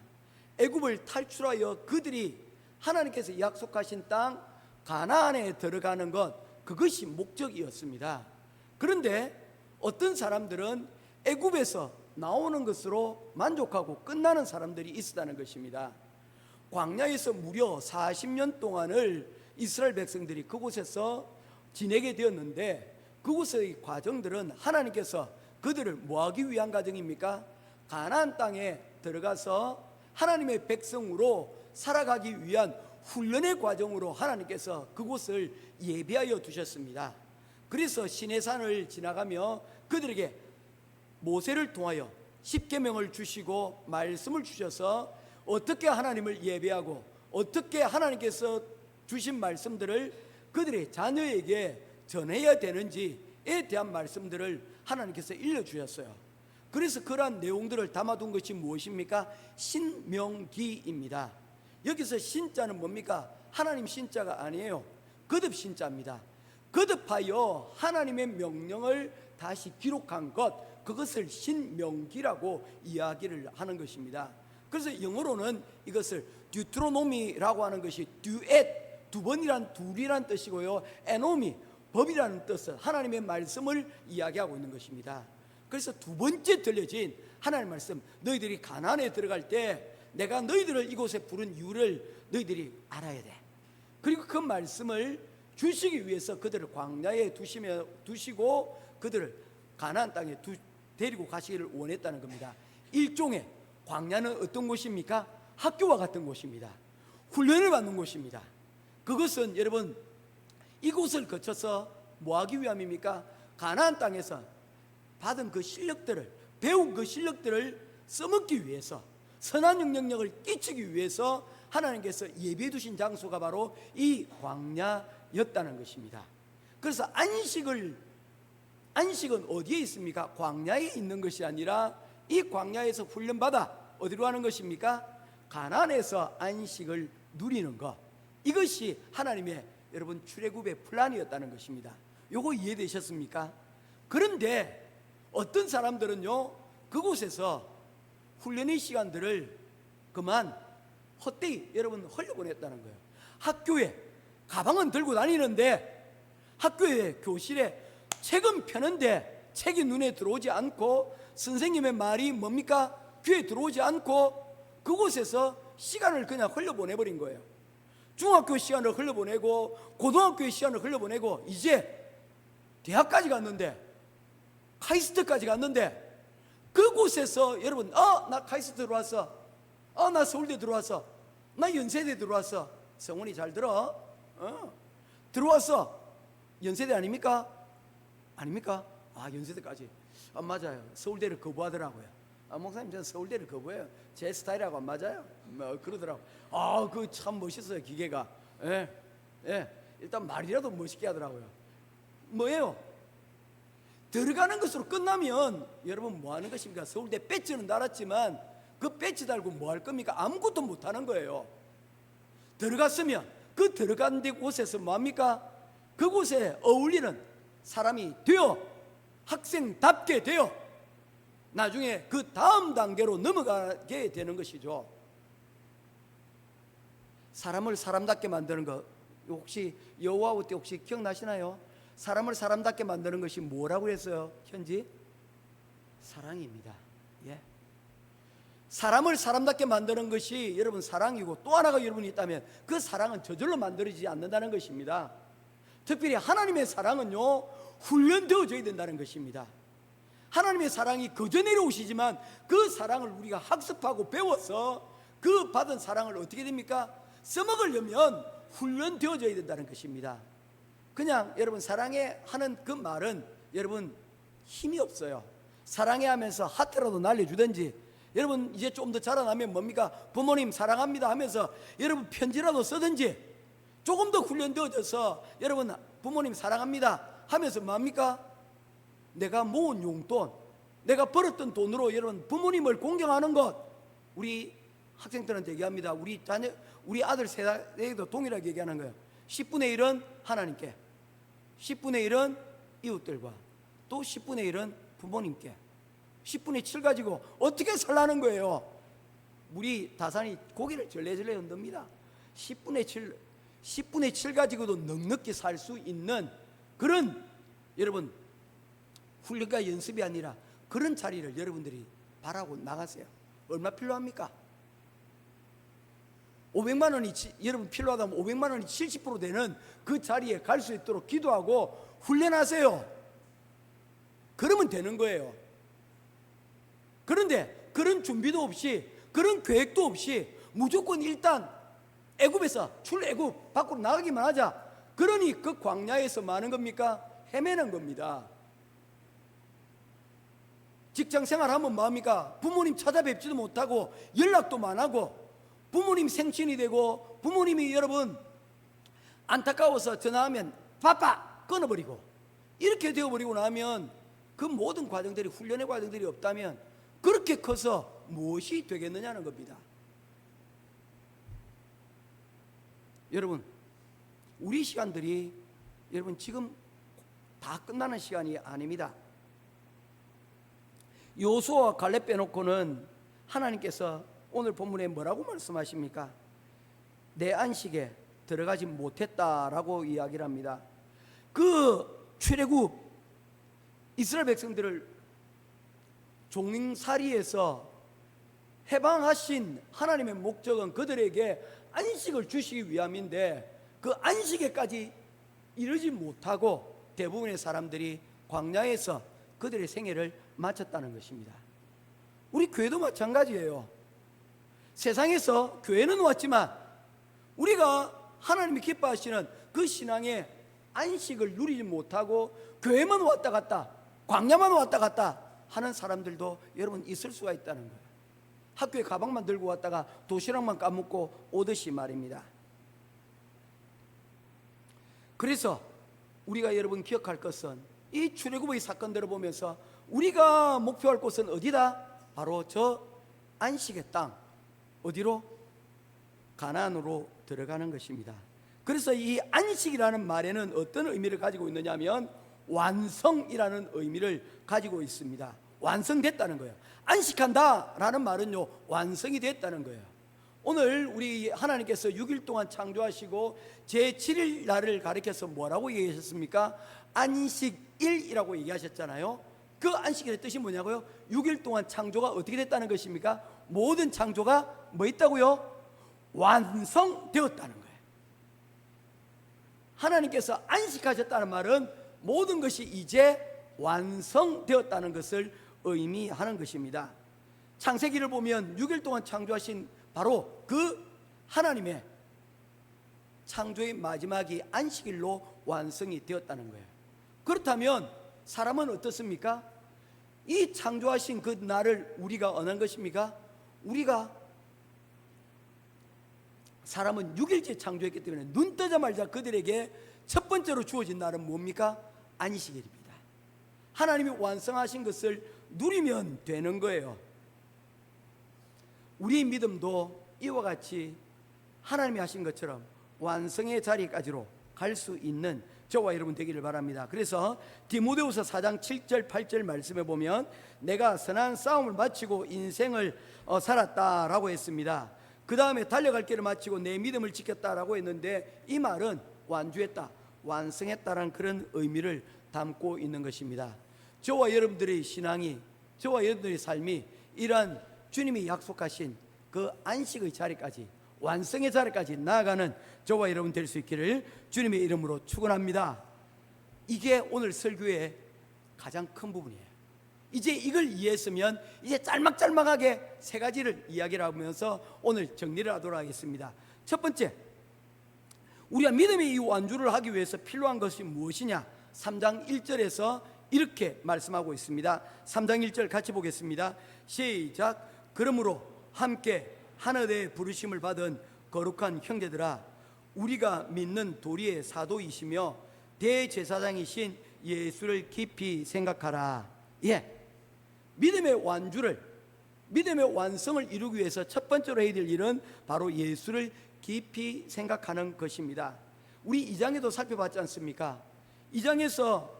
애굽을 탈출하여 그들이 하나님께서 약속하신 땅 가나안에 들어가는 것, 그것이 목적이었습니다. 그런데 어떤 사람들은 애굽에서 나오는 것으로 만족하고 끝나는 사람들이 있었다는 것입니다. 광야에서 무려 40년 동안을 이스라엘 백성들이 그곳에서 지내게 되었는데, 그곳의 과정들은 하나님께서 그들을 뭐하기 위한 과정입니까? 가나안 땅에 들어가서 하나님의 백성으로 살아가기 위한 훈련의 과정으로 하나님께서 그곳을 예비하여 두셨습니다. 그래서 시내산을 지나가며 그들에게 모세를 통하여 십계명을 주시고 말씀을 주셔서 어떻게 하나님을 예배하고 어떻게 하나님께서 주신 말씀들을 그들의 자녀에게 전해야 되는지에 대한 말씀들을 하나님께서 일러주셨어요. 그래서 그러한 내용들을 담아둔 것이 무엇입니까? 신명기입니다. 여기서 신자는 뭡니까? 하나님 신자가 아니에요. 거듭 신자입니다. 거듭하여 하나님의 명령을 다시 기록한 것, 그것을 신명기라고 이야기를 하는 것입니다. 그래서 영어로는 이것을 듀트로노미라고 하는 것이 듀엣, 두 번이란 둘이란 뜻이고요, 에노미, 법이라는 뜻은 하나님의 말씀을 이야기하고 있는 것입니다. 그래서 두 번째 들려진 하나님의 말씀, 너희들이 가나안에 들어갈 때 내가 너희들을 이곳에 부른 이유를 너희들이 알아야 돼. 그리고 그 말씀을 주시기 위해서 그들을 광야에 두시고 그들을 가나안 땅에 데리고 가시기를 원했다는 겁니다. 일종의 광야는 어떤 곳입니까? 학교와 같은 곳입니다. 훈련을 받는 곳입니다. 그것은 여러분 이곳을 거쳐서 뭐하기 위함입니까? 가나안 땅에서 받은 그 실력들을, 배운 그 실력들을 써먹기 위해서, 선한 영향력을 끼치기 위해서 하나님께서 예비해 두신 장소가 바로 이 광야였다는 것입니다. 그래서 안식은 어디에 있습니까? 광야에 있는 것이 아니라 이 광야에서 훈련받아 어디로 가는 것입니까? 가나안에서 안식을 누리는 것, 이것이 하나님의 여러분 출애굽의 플랜이었다는 것입니다. 요거 이해되셨습니까? 그런데 어떤 사람들은요, 그곳에서 훈련의 시간들을 그만 헛되이 여러분 흘려보냈다는 거예요. 학교에 가방은 들고 다니는데, 학교에 교실에 책은 펴는데 책이 눈에 들어오지 않고, 선생님의 말이 뭡니까? 귀에 들어오지 않고 그곳에서 시간을 그냥 흘려보내버린 거예요. 중학교 시간을 흘려보내고 고등학교의 시간을 흘려보내고 이제 대학까지 갔는데, 카이스트까지 갔는데, 그곳에서 여러분 나 카이스트 들어왔어, 나 서울대 들어왔어, 나 연세대 들어왔어. 성훈이 잘 들어. 들어왔어. 연세대 아닙니까? 아닙니까? 연세대까지. 맞아요. 서울대를 거부하더라고요. 목사님 저는 서울대를 거부해요. 제 스타일하고 안 맞아요. 그러더라고. 그 참 멋있어요, 기계가. 일단 말이라도 멋있게 하더라고요. 뭐예요? 들어가는 것으로 끝나면 여러분 뭐 하는 것입니까? 서울대 배지는 달았지만 그 배지 달고 뭐 할 겁니까? 아무것도 못 하는 거예요. 들어갔으면 그 들어간 데 곳에서 뭐 합니까? 그곳에 어울리는 사람이 되어, 학생답게 되어 나중에 그 다음 단계로 넘어가게 되는 것이죠. 사람을 사람답게 만드는 것, 혹시 여호와후 때 혹시 기억나시나요? 사람을 사람답게 만드는 것이 뭐라고 했어요? 현지 사랑입니다. 예. 사람을 사람답게 만드는 것이 여러분 사랑이고, 또 하나가 여러분이 있다면 그 사랑은 저절로 만들어지지 않는다는 것입니다. 특별히 하나님의 사랑은요, 훈련되어져야 된다는 것입니다. 하나님의 사랑이 거저 내려오시지만 그 사랑을 우리가 학습하고 배워서 그 받은 사랑을 어떻게 됩니까? 써먹으려면 훈련되어져야 된다는 것입니다. 그냥 여러분 사랑해 하는 그 말은 여러분 힘이 없어요. 사랑해 하면서 하트라도 날려주든지, 여러분 이제 좀 더 자라나면 뭡니까? 부모님 사랑합니다 하면서 여러분 편지라도 쓰든지, 조금 더 훈련되어져서 여러분 부모님 사랑합니다 하면서 뭡니까? 내가 모은 용돈, 내가 벌었던 돈으로 여러분 부모님을 공경하는 것. 우리 학생들한테 얘기합니다. 우리 자녀, 우리 아들 세대에도 동일하게 얘기하는 거예요. 10분의 1은 하나님께, 10분의 1은 이웃들과, 또 10분의 1은 부모님께, 10분의 7 가지고 어떻게 살라는 거예요? 우리 다산이 고개를 절레절레 흔듭니다. 10분의 7 가지고도 넉넉히 살 수 있는 그런 여러분 훈련과 연습이 아니라 그런 자리를 여러분들이 바라고 나가세요. 얼마 필요합니까? 500만 원이 여러분 필요하다면 500만 원이 70% 되는 그 자리에 갈 수 있도록 기도하고 훈련하세요. 그러면 되는 거예요. 그런데 그런 준비도 없이, 그런 계획도 없이 무조건 일단 애굽에서 출애굽 밖으로 나가기만 하자, 그러니 그 광야에서 많은 겁니까? 헤매는 겁니다. 직장 생활하면 뭐합니까? 부모님 찾아뵙지도 못하고 연락도 안 하고, 부모님 생신이 되고 부모님이 여러분 안타까워서 전화하면 바빠 끊어버리고, 이렇게 되어버리고 나면 그 모든 과정들이, 훈련의 과정들이 없다면 그렇게 커서 무엇이 되겠느냐는 겁니다. 여러분 우리 시간들이 여러분 지금 다 끝나는 시간이 아닙니다. 여호수아와 갈렙 빼놓고는 하나님께서 오늘 본문에 뭐라고 말씀하십니까? 내 안식에 들어가지 못했다라고 이야기를 합니다. 그 출애굽 이스라엘 백성들을 종살이에서 해방하신 하나님의 목적은 그들에게 안식을 주시기 위함인데, 그 안식에까지 이르지 못하고 대부분의 사람들이 광야에서 그들의 생애를 마쳤다는 것입니다. 우리 교회도 마찬가지예요. 세상에서 교회는 왔지만 우리가 하나님이 기뻐하시는 그 신앙의 안식을 누리지 못하고 교회만 왔다 갔다, 광야만 왔다 갔다 하는 사람들도 여러분 있을 수가 있다는 거예요. 학교에 가방만 들고 왔다가 도시락만 까먹고 오듯이 말입니다. 그래서 우리가 여러분 기억할 것은, 이 출애굽의 사건들을 보면서 우리가 목표할 곳은 어디다? 바로 저 안식의 땅, 어디로? 가나안으로 들어가는 것입니다. 그래서 이 안식이라는 말에는 어떤 의미를 가지고 있느냐 하면 완성이라는 의미를 가지고 있습니다. 완성됐다는 거예요. 안식한다라는 말은요, 완성이 됐다는 거예요. 오늘 우리 하나님께서 6일 동안 창조하시고 제7일 날을 가리켜서 뭐라고 얘기하셨습니까? 안식일이라고 얘기하셨잖아요. 그 안식일의 뜻이 뭐냐고요? 6일 동안 창조가 어떻게 됐다는 것입니까? 모든 창조가 뭐 있다고요? 완성되었다는 거예요. 하나님께서 안식하셨다는 말은 모든 것이 이제 완성되었다는 것을 의미하는 것입니다. 창세기를 보면 6일 동안 창조하신 바로 그 하나님의 창조의 마지막이 안식일로 완성이 되었다는 거예요. 그렇다면 사람은 어떻습니까? 이 창조하신 그 날을 우리가 언한 것입니까? 우리가 사람은 6일째 창조했기 때문에 눈 뜨자마자 그들에게 첫 번째로 주어진 날은 뭡니까? 안식일입니다. 하나님이 완성하신 것을 누리면 되는 거예요. 우리의 믿음도 이와 같이 하나님이 하신 것처럼 완성의 자리까지로 갈 수 있는 저와 여러분 되기를 바랍니다. 그래서 디모데후서 4장 7절 8절 말씀에 보면 내가 선한 싸움을 마치고 인생을 살았다라고 했습니다. 그 다음에 달려갈 길을 마치고 내 믿음을 지켰다라고 했는데, 이 말은 완주했다, 완성했다라는 그런 의미를 담고 있는 것입니다. 저와 여러분들의 신앙이, 저와 여러분들의 삶이 이러한 주님이 약속하신 그 안식의 자리까지, 완성의 자리까지 나아가는 저와 여러분 될 수 있기를 주님의 이름으로 축원합니다. 이게 오늘 설교의 가장 큰 부분이에요. 이제 이걸 이해했으면 이제 짤막짤막하게 세 가지를 이야기를 하면서 오늘 정리를 하도록 하겠습니다. 첫 번째, 우리가 믿음의 이 완주를 하기 위해서 필요한 것이 무엇이냐? 3장 1절에서 이렇게 말씀하고 있습니다. 3장 1절 같이 보겠습니다. 시작. 그러므로 함께 하늘의 부르심을 받은 거룩한 형제들아, 우리가 믿는 도리의 사도이시며 대제사장이신 예수를 깊이 생각하라. 예, 믿음의 완주를, 믿음의 완성을 이루기 위해서 첫 번째로 해야 될 일은 바로 예수를 깊이 생각하는 것입니다. 우리 2장에도 살펴봤지 않습니까? 2장에서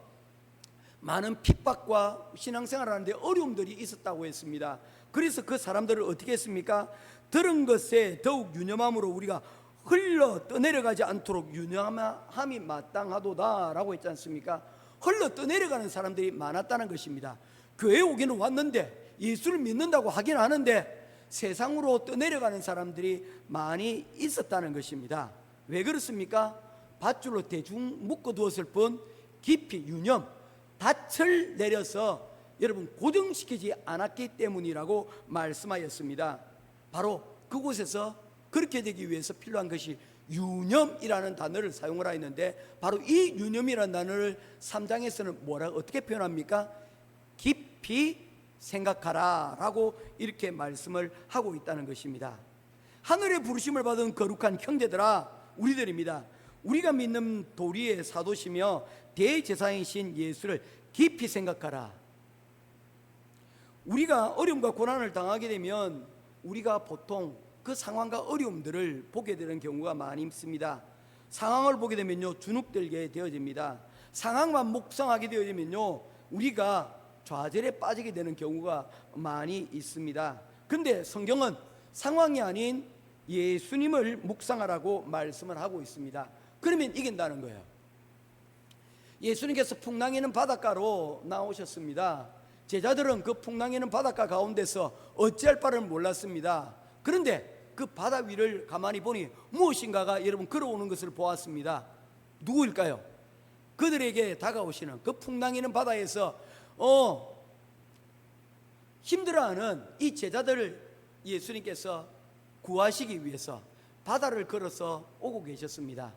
많은 핍박과 신앙생활을 하는데 어려움들이 있었다고 했습니다. 그래서 그 사람들을 어떻게 했습니까? 들은 것에 더욱 유념함으로 우리가 흘러 떠내려가지 않도록 유념함이 마땅하도다라고 했지 않습니까? 흘러 떠내려가는 사람들이 많았다는 것입니다. 교회에 오기는 왔는데, 예수를 믿는다고 하긴 하는데 세상으로 떠내려가는 사람들이 많이 있었다는 것입니다. 왜 그렇습니까? 밧줄로 대충 묶어두었을 뿐 깊이 유념, 닻을 내려서 여러분 고정시키지 않았기 때문이라고 말씀하였습니다. 바로 그곳에서 그렇게 되기 위해서 필요한 것이 유념이라는 단어를 사용을 하였는데, 바로 이 유념이라는 단어를 3장에서는 어떻게 표현합니까? 깊이 생각하라 라고 이렇게 말씀을 하고 있다는 것입니다. 하늘의 부르심을 받은 거룩한 형제들아, 우리들입니다. 우리가 믿는 도리의 사도시며 대제사장이신 예수를 깊이 생각하라. 우리가 어려움과 고난을 당하게 되면 우리가 보통 그 상황과 어려움들을 보게 되는 경우가 많이 있습니다. 상황을 보게 되면요, 주눅들게 되어집니다. 상황만 묵상하게 되어지면요, 우리가 좌절에 빠지게 되는 경우가 많이 있습니다. 근데 성경은 상황이 아닌 예수님을 묵상하라고 말씀을 하고 있습니다. 그러면 이긴다는 거예요. 예수님께서 풍랑이는 바닷가로 나오셨습니다. 제자들은 그 풍랑이는 바닷가 가운데서 어찌할 바를 몰랐습니다. 그런데 그 바다 위를 가만히 보니 무엇인가가 여러분 걸어오는 것을 보았습니다. 누구일까요? 그들에게 다가오시는 그 풍랑이는 바다에서 힘들어하는 이 제자들을 예수님께서 구하시기 위해서 바다를 걸어서 오고 계셨습니다.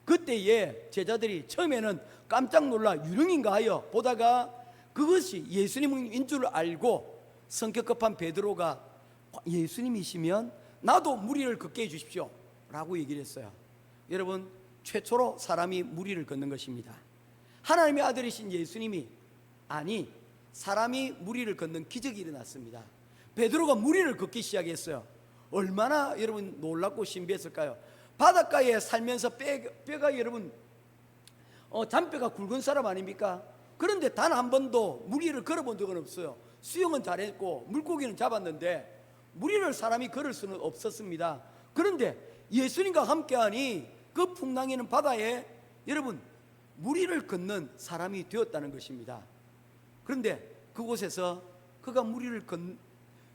그때에 제자들이 처음에는 깜짝 놀라 유령인가 하여 보다가 그것이 예수님인 줄 알고 성격 급한 베드로가 예수님이시면 나도 무리를 걷게 해주십시오 라고 얘기를 했어요. 여러분, 최초로 사람이 무리를 걷는 것입니다. 하나님의 아들이신 예수님이 아니 사람이 무리를 걷는 기적이 일어났습니다. 베드로가 무리를 걷기 시작했어요. 얼마나 여러분 놀랍고 신비했을까요? 바닷가에 살면서 뼈가 여러분 잔뼈가 굵은 사람 아닙니까? 그런데 단 한 번도 무리를 걸어본 적은 없어요. 수영은 잘했고 물고기는 잡았는데 무리를 사람이 걸을 수는 없었습니다. 그런데 예수님과 함께하니 그 풍랑이는 바다에 여러분 무리를 걷는 사람이 되었다는 것입니다. 그런데 그곳에서 그가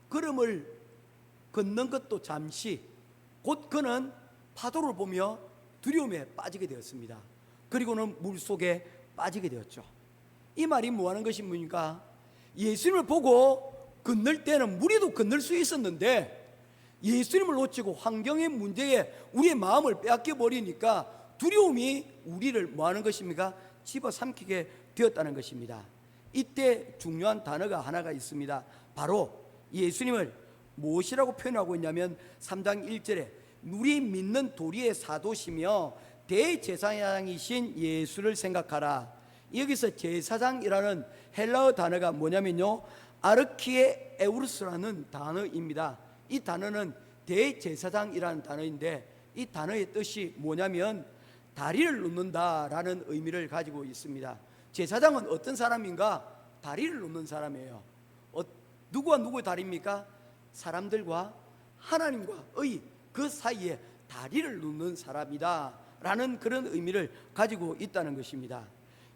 걸음을 걷는 것도 잠시, 곧 그는 파도를 보며 두려움에 빠지게 되었습니다. 그리고는 물속에 빠지게 되었죠. 이 말이 뭐하는 것이 뭡니까? 예수님을 보고 건널 때는 무리도 건널 수 있었는데 예수님을 놓치고 환경의 문제에 우리의 마음을 빼앗겨 버리니까 두려움이 우리를 뭐하는 것입니까? 집어삼키게 되었다는 것입니다. 이때 중요한 단어가 하나가 있습니다. 바로 예수님을 무엇이라고 표현하고 있냐면 3장 1절에 우리 믿는 도리의 사도시며 대제사장이신 예수를 생각하라. 여기서 제사장이라는 헬라어 단어가 뭐냐면요, 아르키에 에우르스라는 단어입니다. 이 단어는 대제사장이라는 단어인데 이 단어의 뜻이 뭐냐면 다리를 놓는다라는 의미를 가지고 있습니다. 제사장은 어떤 사람인가? 다리를 놓는 사람이에요. 누구와 누구의 다리입니까? 사람들과 하나님과의 그 사이에 다리를 놓는 사람이다 라는 그런 의미를 가지고 있다는 것입니다.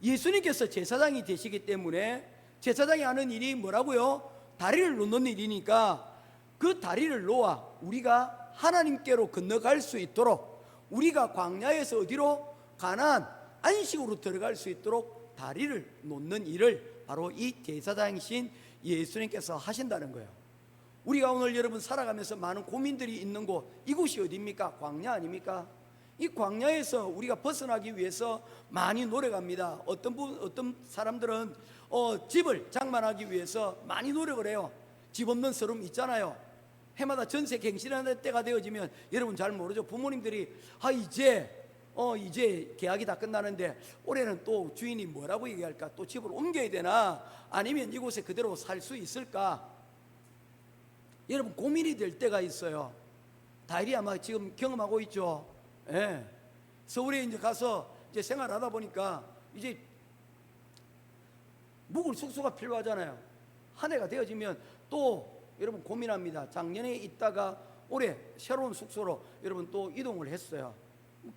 예수님께서 제사장이 되시기 때문에 제사장이 하는 일이 뭐라고요? 다리를 놓는 일이니까 그 다리를 놓아 우리가 하나님께로 건너갈 수 있도록, 우리가 광야에서 어디로? 가나안 안식으로 들어갈 수 있도록 다리를 놓는 일을 바로 이 제사장이신 예수님께서 하신다는 거예요. 우리가 오늘 여러분 살아가면서 많은 고민들이 있는 곳, 이곳이 어디입니까? 광야 아닙니까? 이 광야에서 우리가 벗어나기 위해서 많이 노력합니다. 어떤 사람들은 집을 장만하기 위해서 많이 노력을 해요. 집 없는 서름 있잖아요. 해마다 전세 갱신하는 때가 되어지면 여러분 잘 모르죠. 부모님들이 이제 계약이 다 끝나는데 올해는 또 주인이 뭐라고 얘기할까? 또 집을 옮겨야 되나? 아니면 이곳에 그대로 살 수 있을까? 여러분 고민이 될 때가 있어요. 다일이 아마 지금 경험하고 있죠. 예. 서울에 이제 가서 이제 생활하다 보니까 이제 묵을 숙소가 필요하잖아요. 한 해가 되어지면 또 여러분 고민합니다. 작년에 있다가 올해 새로운 숙소로 여러분 또 이동을 했어요.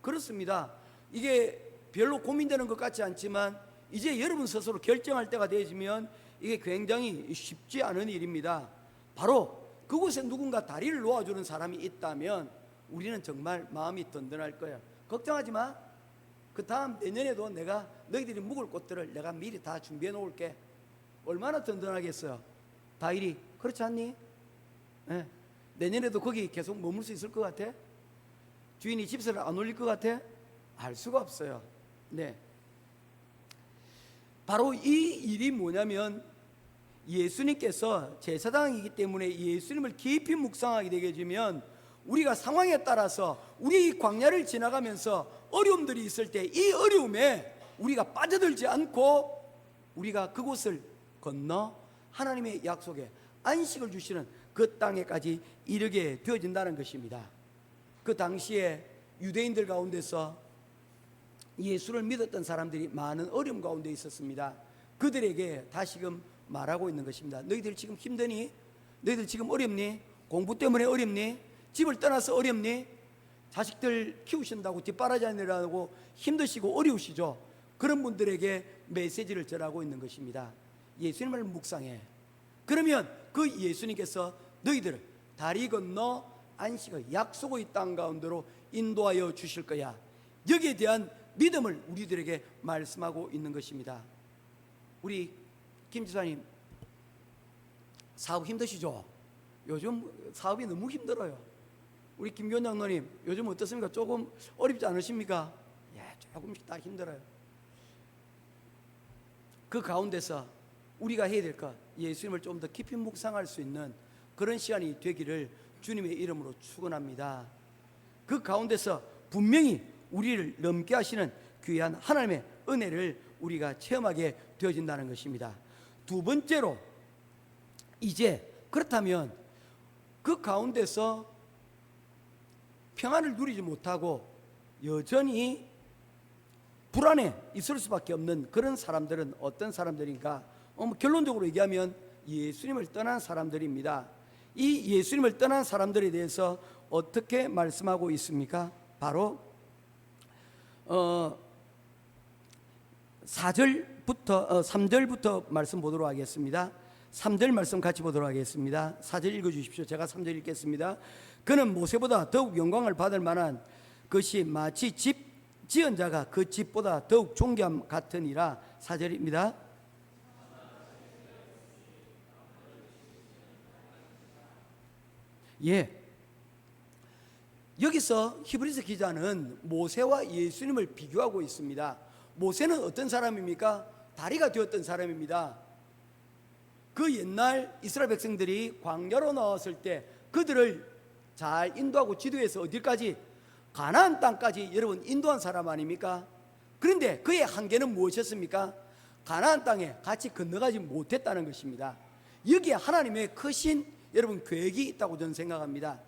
그렇습니다. 이게 별로 고민되는 것 같지 않지만 이제 여러분 스스로 결정할 때가 되어지면 이게 굉장히 쉽지 않은 일입니다. 바로 그곳에 누군가 다리를 놓아주는 사람이 있다면 우리는 정말 마음이 든든할 거예요. 걱정하지 마. 그 다음 내년에도 내가 너희들이 묵을 곳들을 내가 미리 다 준비해 놓을게. 얼마나 든든하겠어요. 다일이 그렇지 않니? 네. 내년에도 거기 계속 머물 수 있을 것 같아? 주인이 집세를 안 올릴 것 같아? 알 수가 없어요. 네. 바로 이 일이 뭐냐면 예수님께서 제사장이기 때문에 예수님을 깊이 묵상하게 되게 되면 우리가 상황에 따라서 우리 광야를 지나가면서 어려움들이 있을 때 이 어려움에 우리가 빠져들지 않고 우리가 그곳을 건너 하나님의 약속에 안식을 주시는 그 땅에까지 이르게 되어진다는 것입니다. 그 당시에 유대인들 가운데서 예수를 믿었던 사람들이 많은 어려움 가운데 있었습니다. 그들에게 다시금 말하고 있는 것입니다. 너희들 지금 힘드니? 너희들 지금 어렵니? 공부 때문에 어렵니? 집을 떠나서 어렵니? 자식들 키우신다고 뒷바라지하느라고 힘드시고 어려우시죠? 그런 분들에게 메시지를 전하고 있는 것입니다. 예수님을 묵상해. 그러면 그 예수님께서 너희들을 다리 건너 안식의 약속의 땅 가운데로 인도하여 주실 거야. 여기에 대한 믿음을 우리들에게 말씀하고 있는 것입니다. 우리 김 지사님 사업 힘드시죠? 요즘 사업이 너무 힘들어요. 우리 김교원 장로님 요즘 어떻습니까? 조금 어렵지 않으십니까? 예, 조금씩 다 힘들어요. 그 가운데서 우리가 해야 될 것, 예수님을 좀 더 깊이 묵상할 수 있는 그런 시간이 되기를 주님의 이름으로 축원합니다. 그 가운데서 분명히 우리를 넘게 하시는 귀한 하나님의 은혜를 우리가 체험하게 되어진다는 것입니다. 두 번째로 이제 그렇다면 그 가운데서 평안을 누리지 못하고 여전히 불안해 있을 수밖에 없는 그런 사람들은 어떤 사람들인가? 결론적으로 얘기하면 예수님을 떠난 사람들입니다. 이 예수님을 떠난 사람들에 대해서 어떻게 말씀하고 있습니까? 바로 3절부터 말씀 보도록 하겠습니다. 3절 말씀 같이 보도록 하겠습니다. 4절 읽어주십시오. 제가 3절 읽겠습니다. 그는 모세보다 더욱 영광을 받을 만한 것이 마치 집 지은 자가 그 집보다 더욱 존귀함 같으니라. 4절입니다. 예. 여기서 히브리서 기자는 모세와 예수님을 비교하고 있습니다. 모세는 어떤 사람입니까? 다리가 되었던 사람입니다. 그 옛날 이스라엘 백성들이 광야로 나왔을 때 그들을 잘 인도하고 지도해서 어디까지? 가나안 땅까지 여러분 인도한 사람 아닙니까? 그런데 그의 한계는 무엇이었습니까? 가나안 땅에 같이 건너가지 못했다는 것입니다. 여기에 하나님의 크신 여러분 계획이 있다고 저는 생각합니다.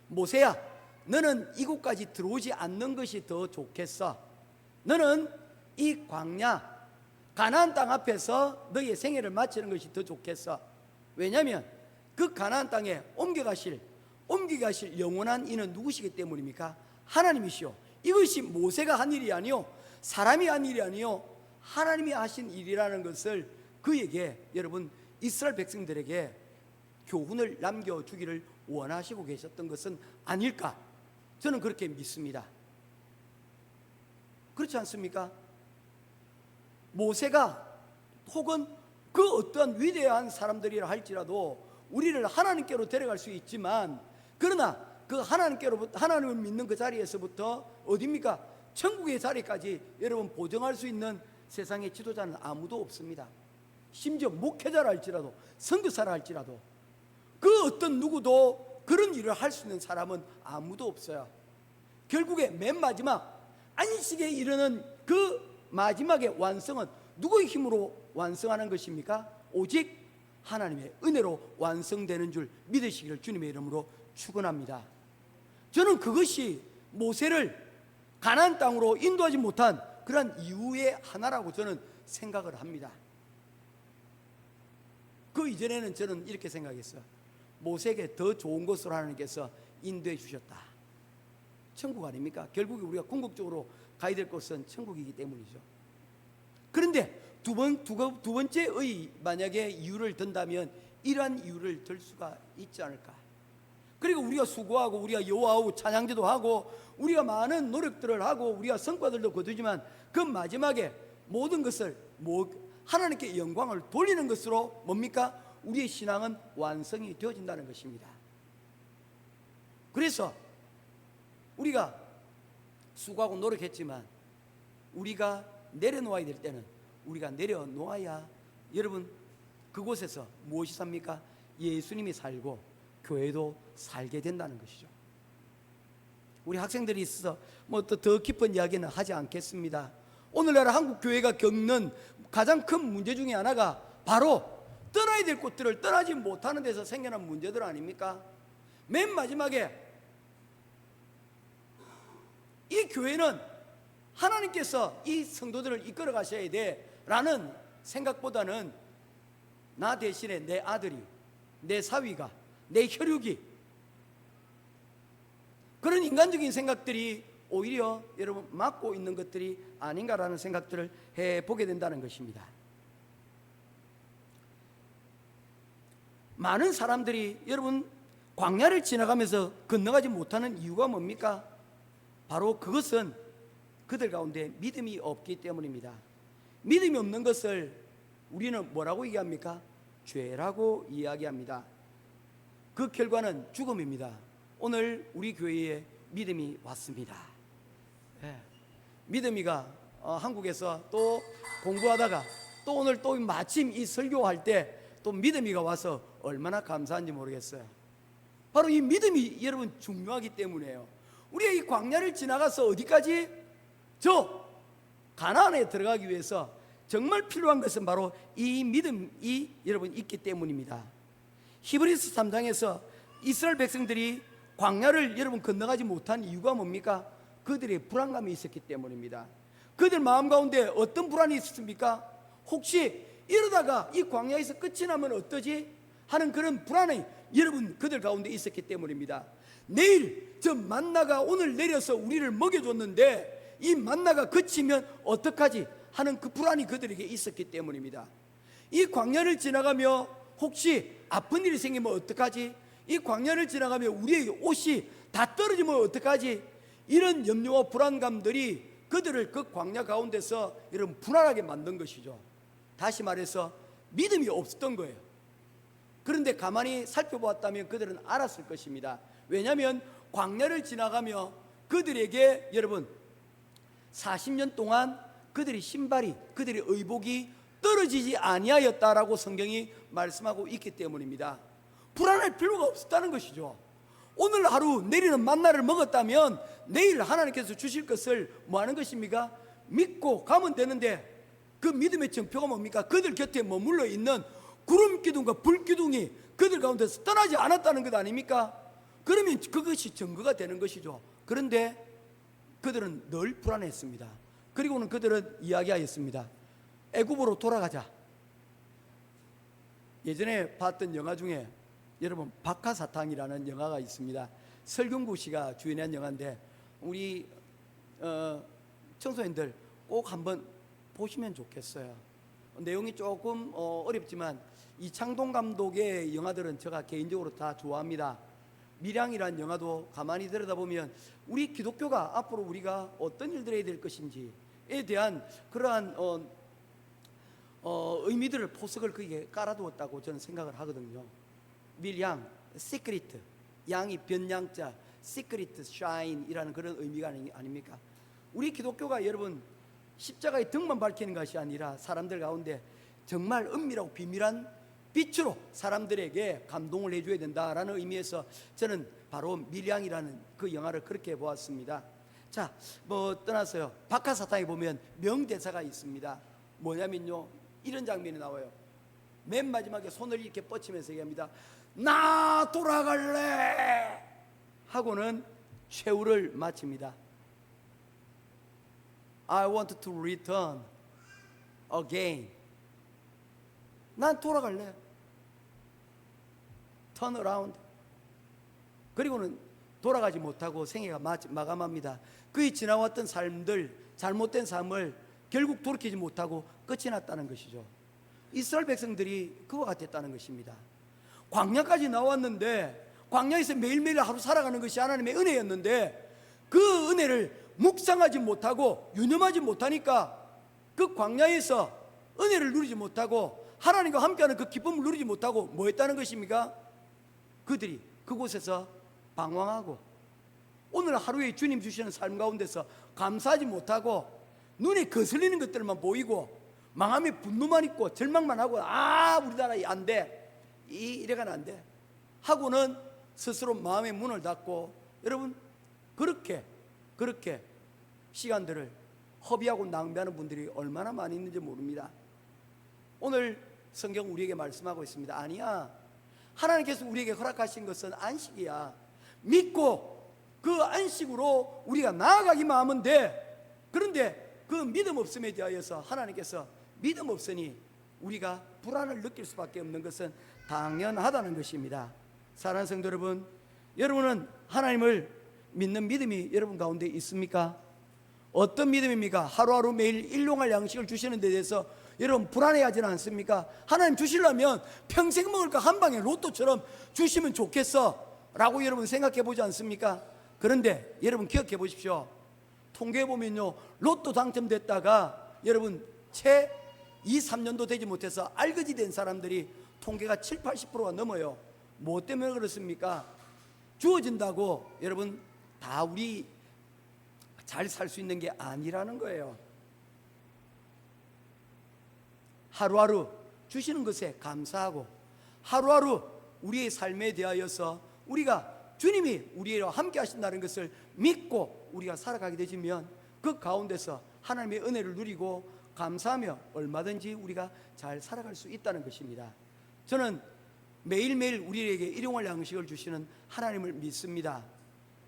모세야, 너는 이곳까지 들어오지 않는 것이 더 좋겠어. 너는 이 광야 가나안 땅 앞에서 너의 생애를 마치는 것이 더 좋겠어. 왜냐하면 그 가나안 땅에 옮겨가실 옮기게 하실 영원한 이는 누구시기 때문입니까? 하나님이시오. 이것이 모세가 한 일이 아니요 사람이 한 일이 아니요 하나님이 하신 일이라는 것을 그에게, 여러분 이스라엘 백성들에게 교훈을 남겨주기를 원하시고 계셨던 것은 아닐까, 저는 그렇게 믿습니다. 그렇지 않습니까? 모세가 혹은 그 어떠한 위대한 사람들이라 할지라도 우리를 하나님께로 데려갈 수 있지만, 그러나 그 하나님께로부터, 하나님을 믿는 그 자리에서부터 어디입니까? 천국의 자리까지 여러분 보정할 수 있는 세상의 지도자는 아무도 없습니다. 심지어 목회자라 할지라도 선교사라 할지라도 그 어떤 누구도 그런 일을 할 수 있는 사람은 아무도 없어요. 결국에 맨 마지막 안식에 이르는 그 마지막의 완성은 누구의 힘으로 완성하는 것입니까? 오직 하나님의 은혜로 완성되는 줄 믿으시기를 주님의 이름으로 축원합니다. 저는 그것이 모세를 가나안 땅으로 인도하지 못한 그러한 이유의 하나라고 저는 생각을 합니다. 그 이전에는 저는 이렇게 생각했어요. 모세에게 더 좋은 곳으로 하나님께서 인도해 주셨다. 천국 아닙니까? 결국에 우리가 궁극적으로 가야 될 곳은 천국이기 때문이죠. 그런데 두 번째의 만약에 이유를 든다면 이러한 이유를 들 수가 있지 않을까. 그리고 우리가 수고하고 우리가 여호와하고 찬양기도 하고 우리가 많은 노력들을 하고 우리가 성과들도 거두지만 그 마지막에 모든 것을 하나님께 영광을 돌리는 것으로 뭡니까? 우리의 신앙은 완성이 되어진다는 것입니다. 그래서 우리가 수고하고 노력했지만 우리가 내려놓아야 될 때는 우리가 내려놓아야, 여러분 그곳에서 무엇이 삽니까? 예수님이 살고 교회도 살게 된다는 것이죠. 우리 학생들이 있어서 뭐 더 깊은 이야기는 하지 않겠습니다. 오늘날 한국 교회가 겪는 가장 큰 문제 중에 하나가 바로 떠나야 될 곳들을 떠나지 못하는 데서 생겨난 문제들 아닙니까? 맨 마지막에 이 교회는 하나님께서 이 성도들을 이끌어 가셔야 돼라는 생각보다는 나 대신에 내 아들이, 내 사위가, 내 혈육이, 그런 인간적인 생각들이 오히려 여러분 막고 있는 것들이 아닌가라는 생각들을 해보게 된다는 것입니다. 많은 사람들이 여러분 광야를 지나가면서 건너가지 못하는 이유가 뭡니까? 바로 그것은 그들 가운데 믿음이 없기 때문입니다. 믿음이 없는 것을 우리는 뭐라고 얘기합니까? 죄라고 이야기합니다. 그 결과는 죽음입니다. 오늘 우리 교회에 믿음이 왔습니다. 믿음이가 한국에서 또 공부하다가 또 오늘 또 마침 이 설교할 때 또 믿음이가 와서 얼마나 감사한지 모르겠어요. 바로 이 믿음이 여러분 중요하기 때문에요. 우리가 이 광야를 지나가서 어디까지? 저 가나안에 들어가기 위해서 정말 필요한 것은 바로 이 믿음이 여러분 있기 때문입니다. 히브리서 3장에서 이스라엘 백성들이 광야를 여러분 건너가지 못한 이유가 뭡니까? 그들의 불안감이 있었기 때문입니다. 그들 마음 가운데 어떤 불안이 있었습니까? 혹시 이러다가 이 광야에서 끝이 나면 어떠지? 하는 그런 불안이 여러분 그들 가운데 있었기 때문입니다. 내일 저 만나가 오늘 내려서 우리를 먹여줬는데 이 만나가 그치면 어떡하지? 하는 그 불안이 그들에게 있었기 때문입니다. 이 광야를 지나가며 혹시 아픈 일이 생기면 어떡하지? 이 광야를 지나가며 우리의 옷이 다 떨어지면 어떡하지? 이런 염려와 불안감들이 그들을 그 광야 가운데서 이런 불안하게 만든 것이죠. 다시 말해서 믿음이 없었던 거예요. 그런데 가만히 살펴보았다면 그들은 알았을 것입니다. 왜냐하면 광야를 지나가며 그들에게 여러분 40년 동안 그들의 신발이, 그들의 의복이 떨어지지 아니하였다라고 성경이 말씀하고 있기 때문입니다. 불안할 필요가 없었다는 것이죠. 오늘 하루 내리는 만나를 먹었다면 내일 하나님께서 주실 것을 뭐 하는 것입니까? 믿고 가면 되는데 그 믿음의 증표가 뭡니까? 그들 곁에 머물러 있는 구름 기둥과 불 기둥이 그들 가운데서 떠나지 않았다는 것 아닙니까? 그러면 그것이 증거가 되는 것이죠. 그런데 그들은 늘 불안했습니다. 그리고는 그들은 이야기하였습니다. 애굽으로 돌아가자. 예전에 봤던 영화 중에 여러분 박하사탕이라는 영화가 있습니다. 설경구 씨가 주연한 영화인데 우리 청소년들 꼭 한번 보시면 좋겠어요. 내용이 조금 어렵지만 이창동 감독의 영화들은 제가 개인적으로 다 좋아합니다. 밀양이라는 영화도 가만히 들여다보면 우리 기독교가 앞으로 우리가 어떤 일들을 해야 될 것인지에 대한 그러한 의미들을 포석을 거기에 깔아두었다고 저는 생각을 하거든요. 밀양, 시크릿, 양이 변양자, 시크릿 샤인이라는 그런 의미가 아닙니까? 우리 기독교가 여러분 십자가의 등만 밝히는 것이 아니라 사람들 가운데 정말 은밀하고 비밀한 빛으로 사람들에게 감동을 해줘야 된다라는 의미에서 저는 바로 밀양이라는 그 영화를 그렇게 보았습니다. 자, 뭐 떠나서요. 박하사탕에 보면 명대사가 있습니다. 뭐냐면요, 이런 장면이 나와요. 맨 마지막에 손을 이렇게 뻗치면서 얘기합니다. 나 돌아갈래 하고는 최후를 마칩니다. I want to return again. 난 돌아갈래. Turn around. 그리고는 돌아가지 못하고 생애가 마감합니다. 그의 지나왔던 삶들, 잘못된 삶을 결국 돌이키지 못하고 끝이 났다는 것이죠. 이스라엘 백성들이 그와 같았다는 것입니다. 광야까지 나왔는데 광야에서 매일매일 하루 살아가는 것이 하나님의 은혜였는데 그 은혜를 묵상하지 못하고 유념하지 못하니까 그 광야에서 은혜를 누리지 못하고 하나님과 함께하는 그 기쁨을 누리지 못하고 뭐 했다는 것입니까? 그들이 그곳에서 방황하고 오늘 하루에 주님 주시는 삶 가운데서 감사하지 못하고 눈에 거슬리는 것들만 보이고 마음에 분노만 있고 절망만 하고 우리나라 안 돼. 이래가는 안 돼. 하고는 스스로 마음의 문을 닫고 여러분 그렇게 시간들을 허비하고 낭비하는 분들이 얼마나 많이 있는지 모릅니다. 오늘 성경 우리에게 말씀하고 있습니다. 아니야. 하나님께서 우리에게 허락하신 것은 안식이야. 믿고 그 안식으로 우리가 나아가기만 하면 돼. 그런데 그 믿음 없음에 대하여서 하나님께서 믿음 없으니 우리가 불안을 느낄 수밖에 없는 것은 당연하다는 것입니다. 사랑하는 성도 여러분, 여러분은 하나님을 믿는 믿음이 여러분 가운데 있습니까? 어떤 믿음입니까? 하루하루 매일 일용할 양식을 주시는 데 대해서 여러분 불안해하지는 않습니까? 하나님 주시려면 평생 먹을 거 한 방에 로또처럼 주시면 좋겠어 라고 여러분 생각해 보지 않습니까? 그런데 여러분 기억해 보십시오. 통계해 보면요, 로또 당첨됐다가 여러분 채 2, 3년도 되지 못해서 알거지 된 사람들이 통계가 7, 80%가 넘어요. 뭐 때문에 그렇습니까? 주어진다고 여러분 다 우리 잘 살 수 있는 게 아니라는 거예요. 하루하루 주시는 것에 감사하고 하루하루 우리의 삶에 대하여서 우리가 주님이 우리와 함께 하신다는 것을 믿고 우리가 살아가게 되시면 그 가운데서 하나님의 은혜를 누리고 감사하며 얼마든지 우리가 잘 살아갈 수 있다는 것입니다. 저는 매일매일 우리에게 일용할 양식을 주시는 하나님을 믿습니다.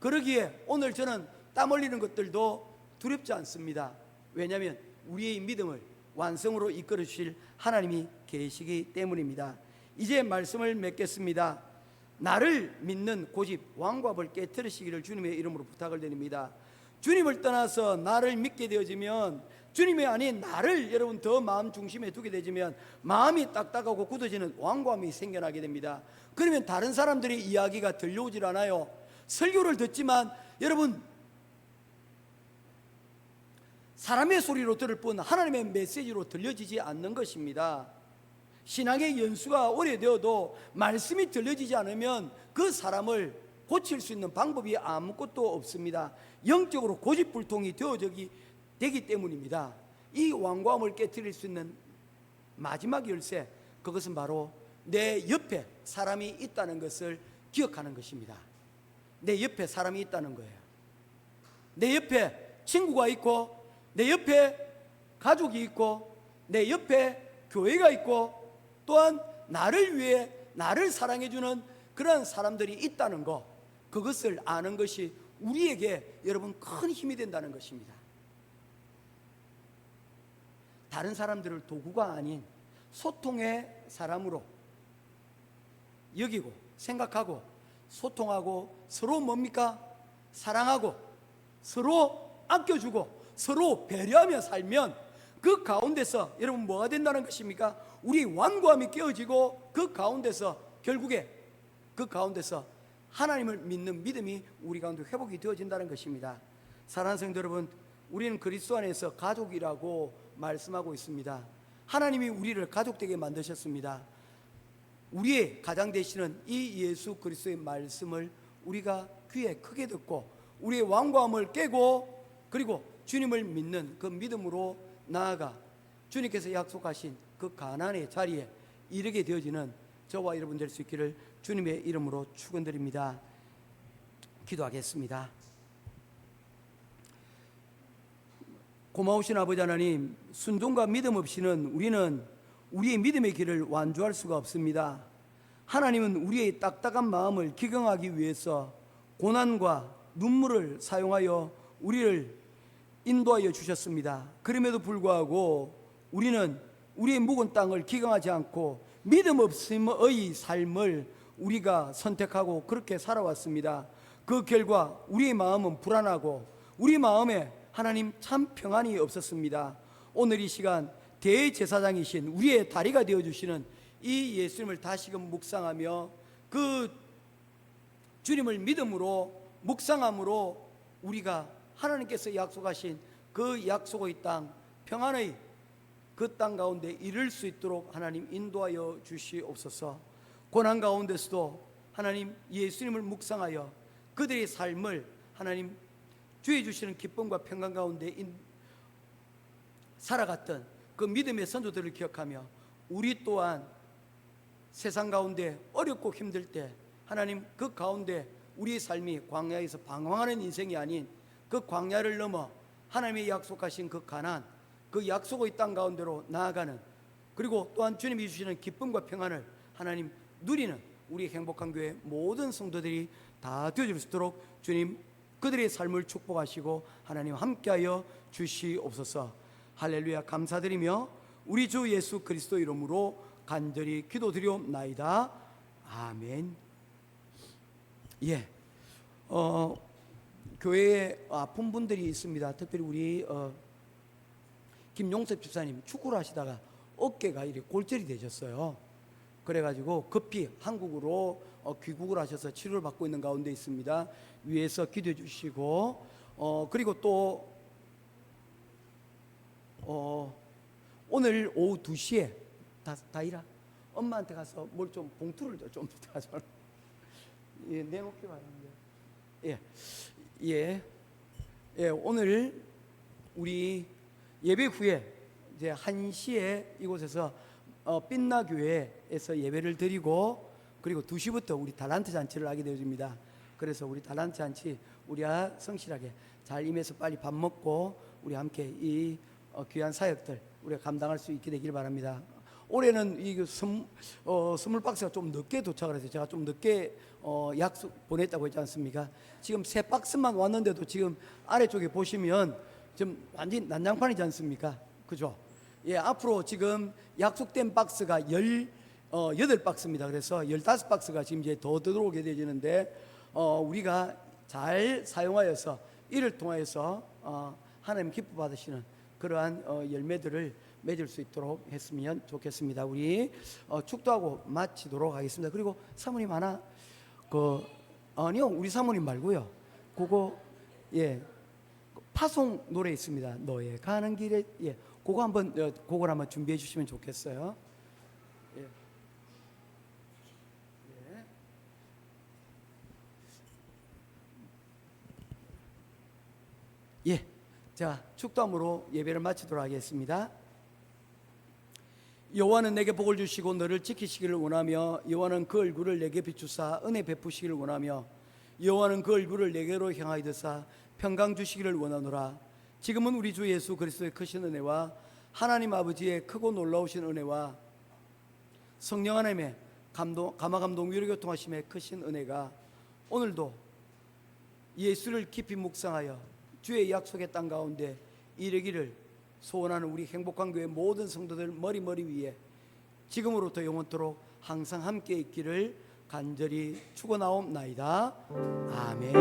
그러기에 오늘 저는 땀 흘리는 것들도 두렵지 않습니다. 왜냐하면 우리의 믿음을 완성으로 이끌어 주실 하나님이 계시기 때문입니다. 이제 말씀을 맺겠습니다. 나를 믿는 고집 왕과 깨트리시기를 주님의 이름으로 부탁을 드립니다. 주님을 떠나서 나를 믿게 되어지면 주님이 아닌 나를 여러분 더 마음 중심에 두게 되지면 마음이 딱딱하고 굳어지는 완고함이 생겨나게 됩니다. 그러면 다른 사람들의 이야기가 들려오질 않아요. 설교를 듣지만 여러분 사람의 소리로 들을 뿐 하나님의 메시지로 들려지지 않는 것입니다. 신앙의 연수가 오래되어도 말씀이 들려지지 않으면 그 사람을 고칠 수 있는 방법이 아무것도 없습니다. 영적으로 고집불통이 되기 때문입니다. 이 완고함을 깨트릴 수 있는 마지막 열쇠, 그것은 바로 내 옆에 사람이 있다는 것을 기억하는 것입니다. 내 옆에 사람이 있다는 거예요. 내 옆에 친구가 있고 내 옆에 가족이 있고 내 옆에 교회가 있고 또한 나를 위해 나를 사랑해주는 그런 사람들이 있다는 것, 그것을 아는 것이 우리에게 여러분 큰 힘이 된다는 것입니다. 다른 사람들을 도구가 아닌 소통의 사람으로 여기고 생각하고 소통하고 서로 뭡니까? 사랑하고 서로 아껴주고 서로 배려하며 살면 그 가운데서 여러분 뭐가 된다는 것입니까? 우리 완고함이 깨어지고 그 가운데서 결국에 그 가운데서 하나님을 믿는 믿음이 우리 가운데 회복이 되어진다는 것입니다. 사랑하는 성도 여러분, 우리는 그리스도 안에서 가족이라고 말씀하고 있습니다. 하나님이 우리를 가족되게 만드셨습니다. 우리의 가장 되시는 이 예수 그리스도의 말씀을 우리가 귀에 크게 듣고 우리의 완고함을 깨고 그리고 주님을 믿는 그 믿음으로 나아가 주님께서 약속하신 그 가나안의 자리에 이르게 되어지는 저와 여러분 될 수 있기를 주님의 이름으로 축원드립니다. 기도하겠습니다. 고마우신 아버지 하나님, 순종과 믿음 없이는 우리는 우리의 믿음의 길을 완주할 수가 없습니다. 하나님은 우리의 딱딱한 마음을 기경하기 위해서 고난과 눈물을 사용하여 우리를 인도하여 주셨습니다. 그럼에도 불구하고 우리는 우리의 묵은 땅을 기경하지 않고 믿음 없음의 삶을 우리가 선택하고 그렇게 살아왔습니다. 그 결과 우리의 마음은 불안하고 우리 마음에 하나님 참 평안이 없었습니다. 오늘 이 시간 대제사장이신 우리의 다리가 되어주시는 이 예수님을 다시금 묵상하며 그 주님을 믿음으로 묵상함으로 우리가 하나님께서 약속하신 그 약속의 땅, 평안의 그 땅 가운데 이를 수 있도록 하나님 인도하여 주시옵소서. 고난 가운데서도 하나님 예수님을 묵상하여 그들의 삶을 하나님 주의 주시는 기쁨과 평강 가운데 살아갔던 그 믿음의 선조들을 기억하며 우리 또한 세상 가운데 어렵고 힘들 때 하나님 그 가운데 우리의 삶이 광야에서 방황하는 인생이 아닌 그 광야를 넘어 하나님의 약속하신 그 가나안, 그 약속의 땅 가운데로 나아가는, 그리고 또한 주님이 주시는 기쁨과 평안을 하나님 누리는 우리 행복한 교회 모든 성도들이 다 되어질 수 있도록 주님 그들의 삶을 축복하시고 하나님 함께하여 주시옵소서. 할렐루야. 감사드리며 우리 주 예수 그리스도 이름으로 간절히 기도드리옵나이다. 아멘. 예, 교회에 아픈 분들이 있습니다. 특별히 우리 김용섭 집사님 축구를 하시다가 어깨가 이렇게 골절이 되셨어요. 그래가지고 급히 한국으로 귀국을 하셔서 치료를 받고 있는 가운데 있습니다. 위에서 기도해 주시고 그리고 또 오늘 오후 2시에 다이라 엄마한테 가서 뭘 좀 봉투를 좀 가져. 예, 내놓기 바랍니다. 예, 오늘 우리 예배 후에 이제 1시에 이곳에서 빛나교회에서 예배를 드리고 그리고 2시부터 우리 달란트 잔치를 하게 되어집니다. 그래서 우리 달란트 잔치 우리가 성실하게 잘 임해서 빨리 밥 먹고 우리 함께 이 귀한 사역들 우리가 감당할 수 있게 되길 바랍니다. 올해는 이 선물 박스가 좀 늦게 도착을 해서 제가 좀 늦게 약속 보냈다고 했지 않습니까? 지금 3박스만 왔는데도 지금 아래쪽에 보시면 지금 완전 난장판이지 않습니까? 그죠? 예, 앞으로 지금 약속된 박스가 18박스입니다. 그래서 15박스가 지금 이제 더 들어오게 되지는데 우리가 잘 사용하여서 이를 통하여서 하나님 기뻐 받으시는 그러한 열매들을 맺을 수 있도록 했으면 좋겠습니다. 우리 축도하고 마치도록 하겠습니다. 그리고 사모님 하나 아니요, 우리 사모님 말고요. 그거 예, 파송 노래 있습니다. 너의 가는 길에 예, 그거 한번 준비해 주시면 좋겠어요. 예. 예. 자, 축도함으로 예배를 마치도록 하겠습니다. 여호와는 내게 복을 주시고 너를 지키시기를 원하며 여호와는 그 얼굴을 내게 비추사 은혜 베푸시기를 원하며 여호와는 그 얼굴을 내게로 향하여드사 평강 주시기를 원하노라. 지금은 우리 주 예수 그리스도의 크신 은혜와 하나님 아버지의 크고 놀라우신 은혜와 성령 하나님의 감화감동 위로교통하심의 크신 은혜가 오늘도 예수를 깊이 묵상하여 주의 약속의 땅 가운데 이르기를 소원하는 우리 행복한 교회 모든 성도들 머리 위에 지금으로부터 영원토록 항상 함께 있기를 간절히 축원하옵나이다. 아멘.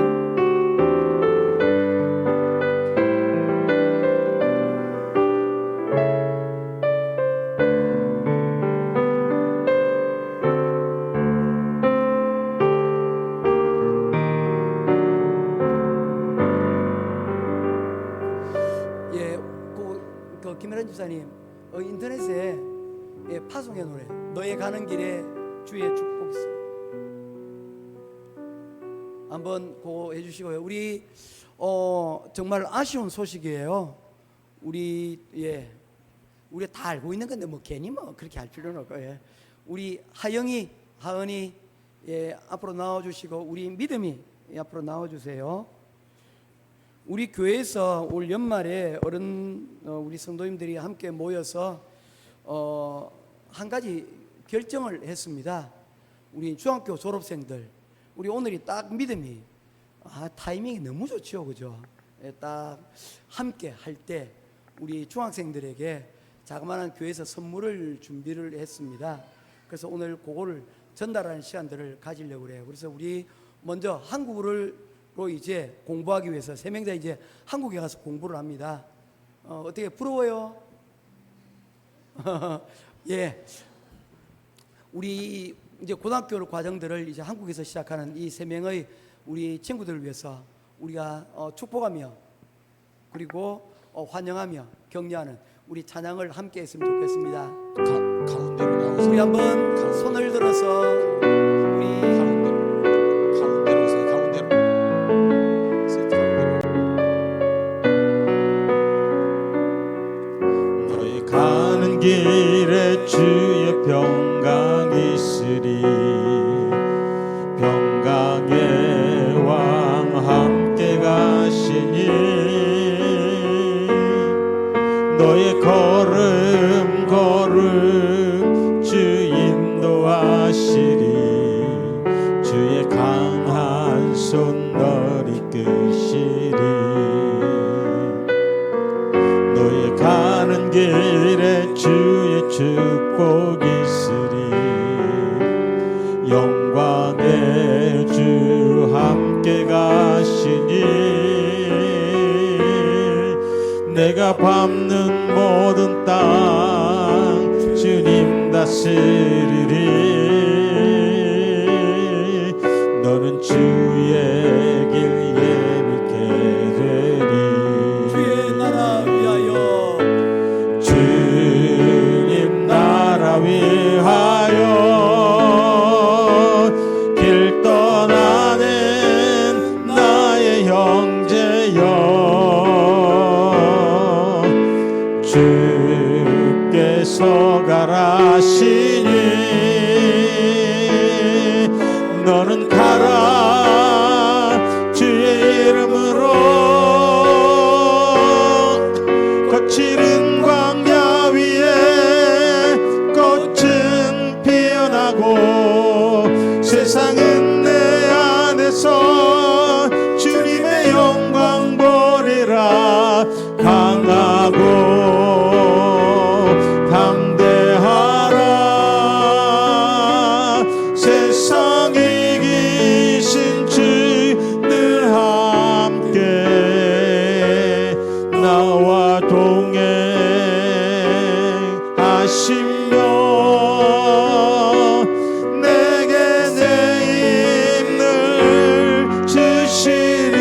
예, 그 김혜란 집사님 인터넷에 파송의 노래 너의 가는 길에 주의 축복 있습니다. 한번 그거 해주시고요. 우리 정말 아쉬운 소식이에요. 우리 다 알고 있는 건데 뭐 괜히 뭐 그렇게 할 필요는 없고 우리 하은이 앞으로 나와주시고 우리 믿음이 앞으로 나와주세요. 우리 교회에서 올 연말에 우리 성도님들이 함께 모여서 한 가지 결정을 했습니다. 우리 중학교 졸업생들, 우리 오늘이 딱 믿음이 타이밍이 너무 좋죠, 그죠? 딱 함께 할 때 우리 중학생들에게 자그마한 교회에서 선물을 준비를 했습니다. 그래서 오늘 그거를 전달하는 시간들을 가지려고 그래요. 그래서 우리 먼저 한국어로 이제 공부하기 위해서 세 명 다 이제 한국에 가서 공부를 합니다. 어떻게 부러워요? 예, 우리 이제 고등학교 과정들을 이제 한국에서 시작하는 이 세 명의 우리 친구들을 위해서 우리가 축복하며 그리고 환영하며 격려하는 우리 찬양을 함께 했으면 좋겠습니다. 가운데로 나오세요. 우리 한번 손을 들어서 우리 가운데로 오세요. 가운데로. 세트 가운데로. 너희 가는 길에 주의 평강 있으리. 평강의 왕 함께 가시니 너의 걸음 주 인도하시리. 주의 강한 손 널 이끄시리. 너의 가는 길에 주의 축복 있으리. 영광의 주 함께 가시니 내가 밟는 모든 땅 주님 다스리리. 너는 주의 길 예비케 되리. 주의 나라 위하여 주님 나라 위하여 길 떠나는 나의 형제여. 주께서 가라시니 너는 가라. 주의 이름으로 거칠은 광야 위에 꽃은 피어나고 세상은 내 안에서 주님의 영광 보리라. 강하고 담대하라. 세상 이기신 주 늘 함께 나와 동행하시며 내게 내 힘을 주시리.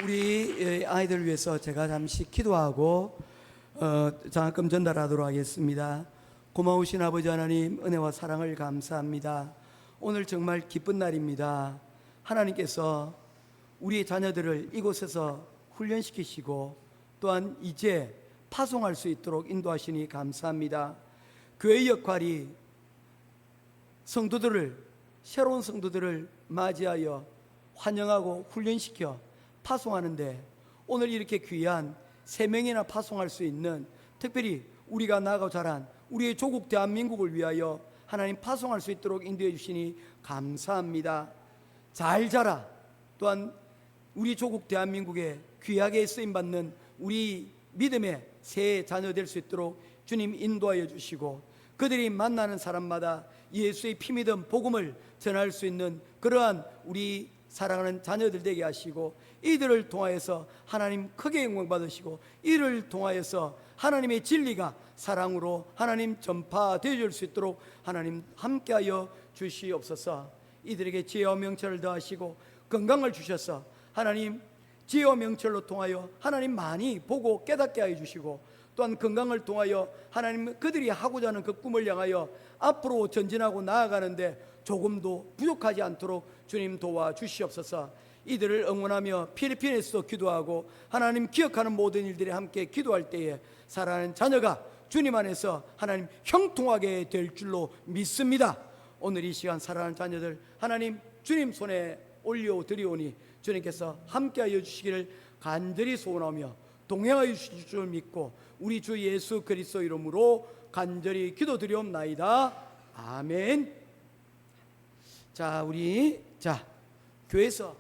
우리 아이들 위해서 제가 잠시 기도하고 장학금 전달하도록 하겠습니다. 고마우신 아버지 하나님, 은혜와 사랑을 감사합니다. 오늘 정말 기쁜 날입니다. 하나님께서 우리 자녀들을 이곳에서 훈련시키시고 또한 이제 파송할 수 있도록 인도하시니 감사합니다. 교회의 역할이 새로운 성도들을 맞이하여 환영하고 훈련시켜 파송하는데 오늘 이렇게 귀한 3명이나 파송할 수 있는, 특별히 우리가 나아가 자란 우리의 조국 대한민국을 위하여 하나님 파송할 수 있도록 인도해 주시니 감사합니다. 잘 자라. 또한 우리 조국 대한민국에 귀하게 쓰임받는 우리 믿음의 새 자녀 될 수 있도록 주님 인도하여 주시고, 그들이 만나는 사람마다 예수의 피 믿음 복음을 전할 수 있는 그러한 우리 사랑하는 자녀들 되게 하시고, 이들을 통하여서 하나님 크게 영광 받으시고, 이를 통하여서 하나님의 진리가 사랑으로 하나님 전파되어 줄 수 있도록 하나님 함께하여 주시옵소서. 이들에게 지혜와 명철을 더하시고 건강을 주셔서 하나님 지혜와 명철로 통하여 하나님 많이 보고 깨닫게 하여 주시고, 또한 건강을 통하여 하나님 그들이 하고자 하는 그 꿈을 향하여 앞으로 전진하고 나아가는데 조금도 부족하지 않도록 주님 도와주시옵소서. 이들을 응원하며 필리핀에서도 기도하고 하나님 기억하는 모든 일들이 함께 기도할 때에 사랑하는 자녀가 주님 안에서 하나님 형통하게 될 줄로 믿습니다. 오늘 이 시간 사랑하는 자녀들 하나님 주님 손에 올려드리오니 주님께서 함께하여 주시기를 간절히 소원하며 동행하여 주실 줄 믿고 우리 주 예수 그리스도 이름으로 간절히 기도드리옵나이다. 아멘. 자, 우리 교회에서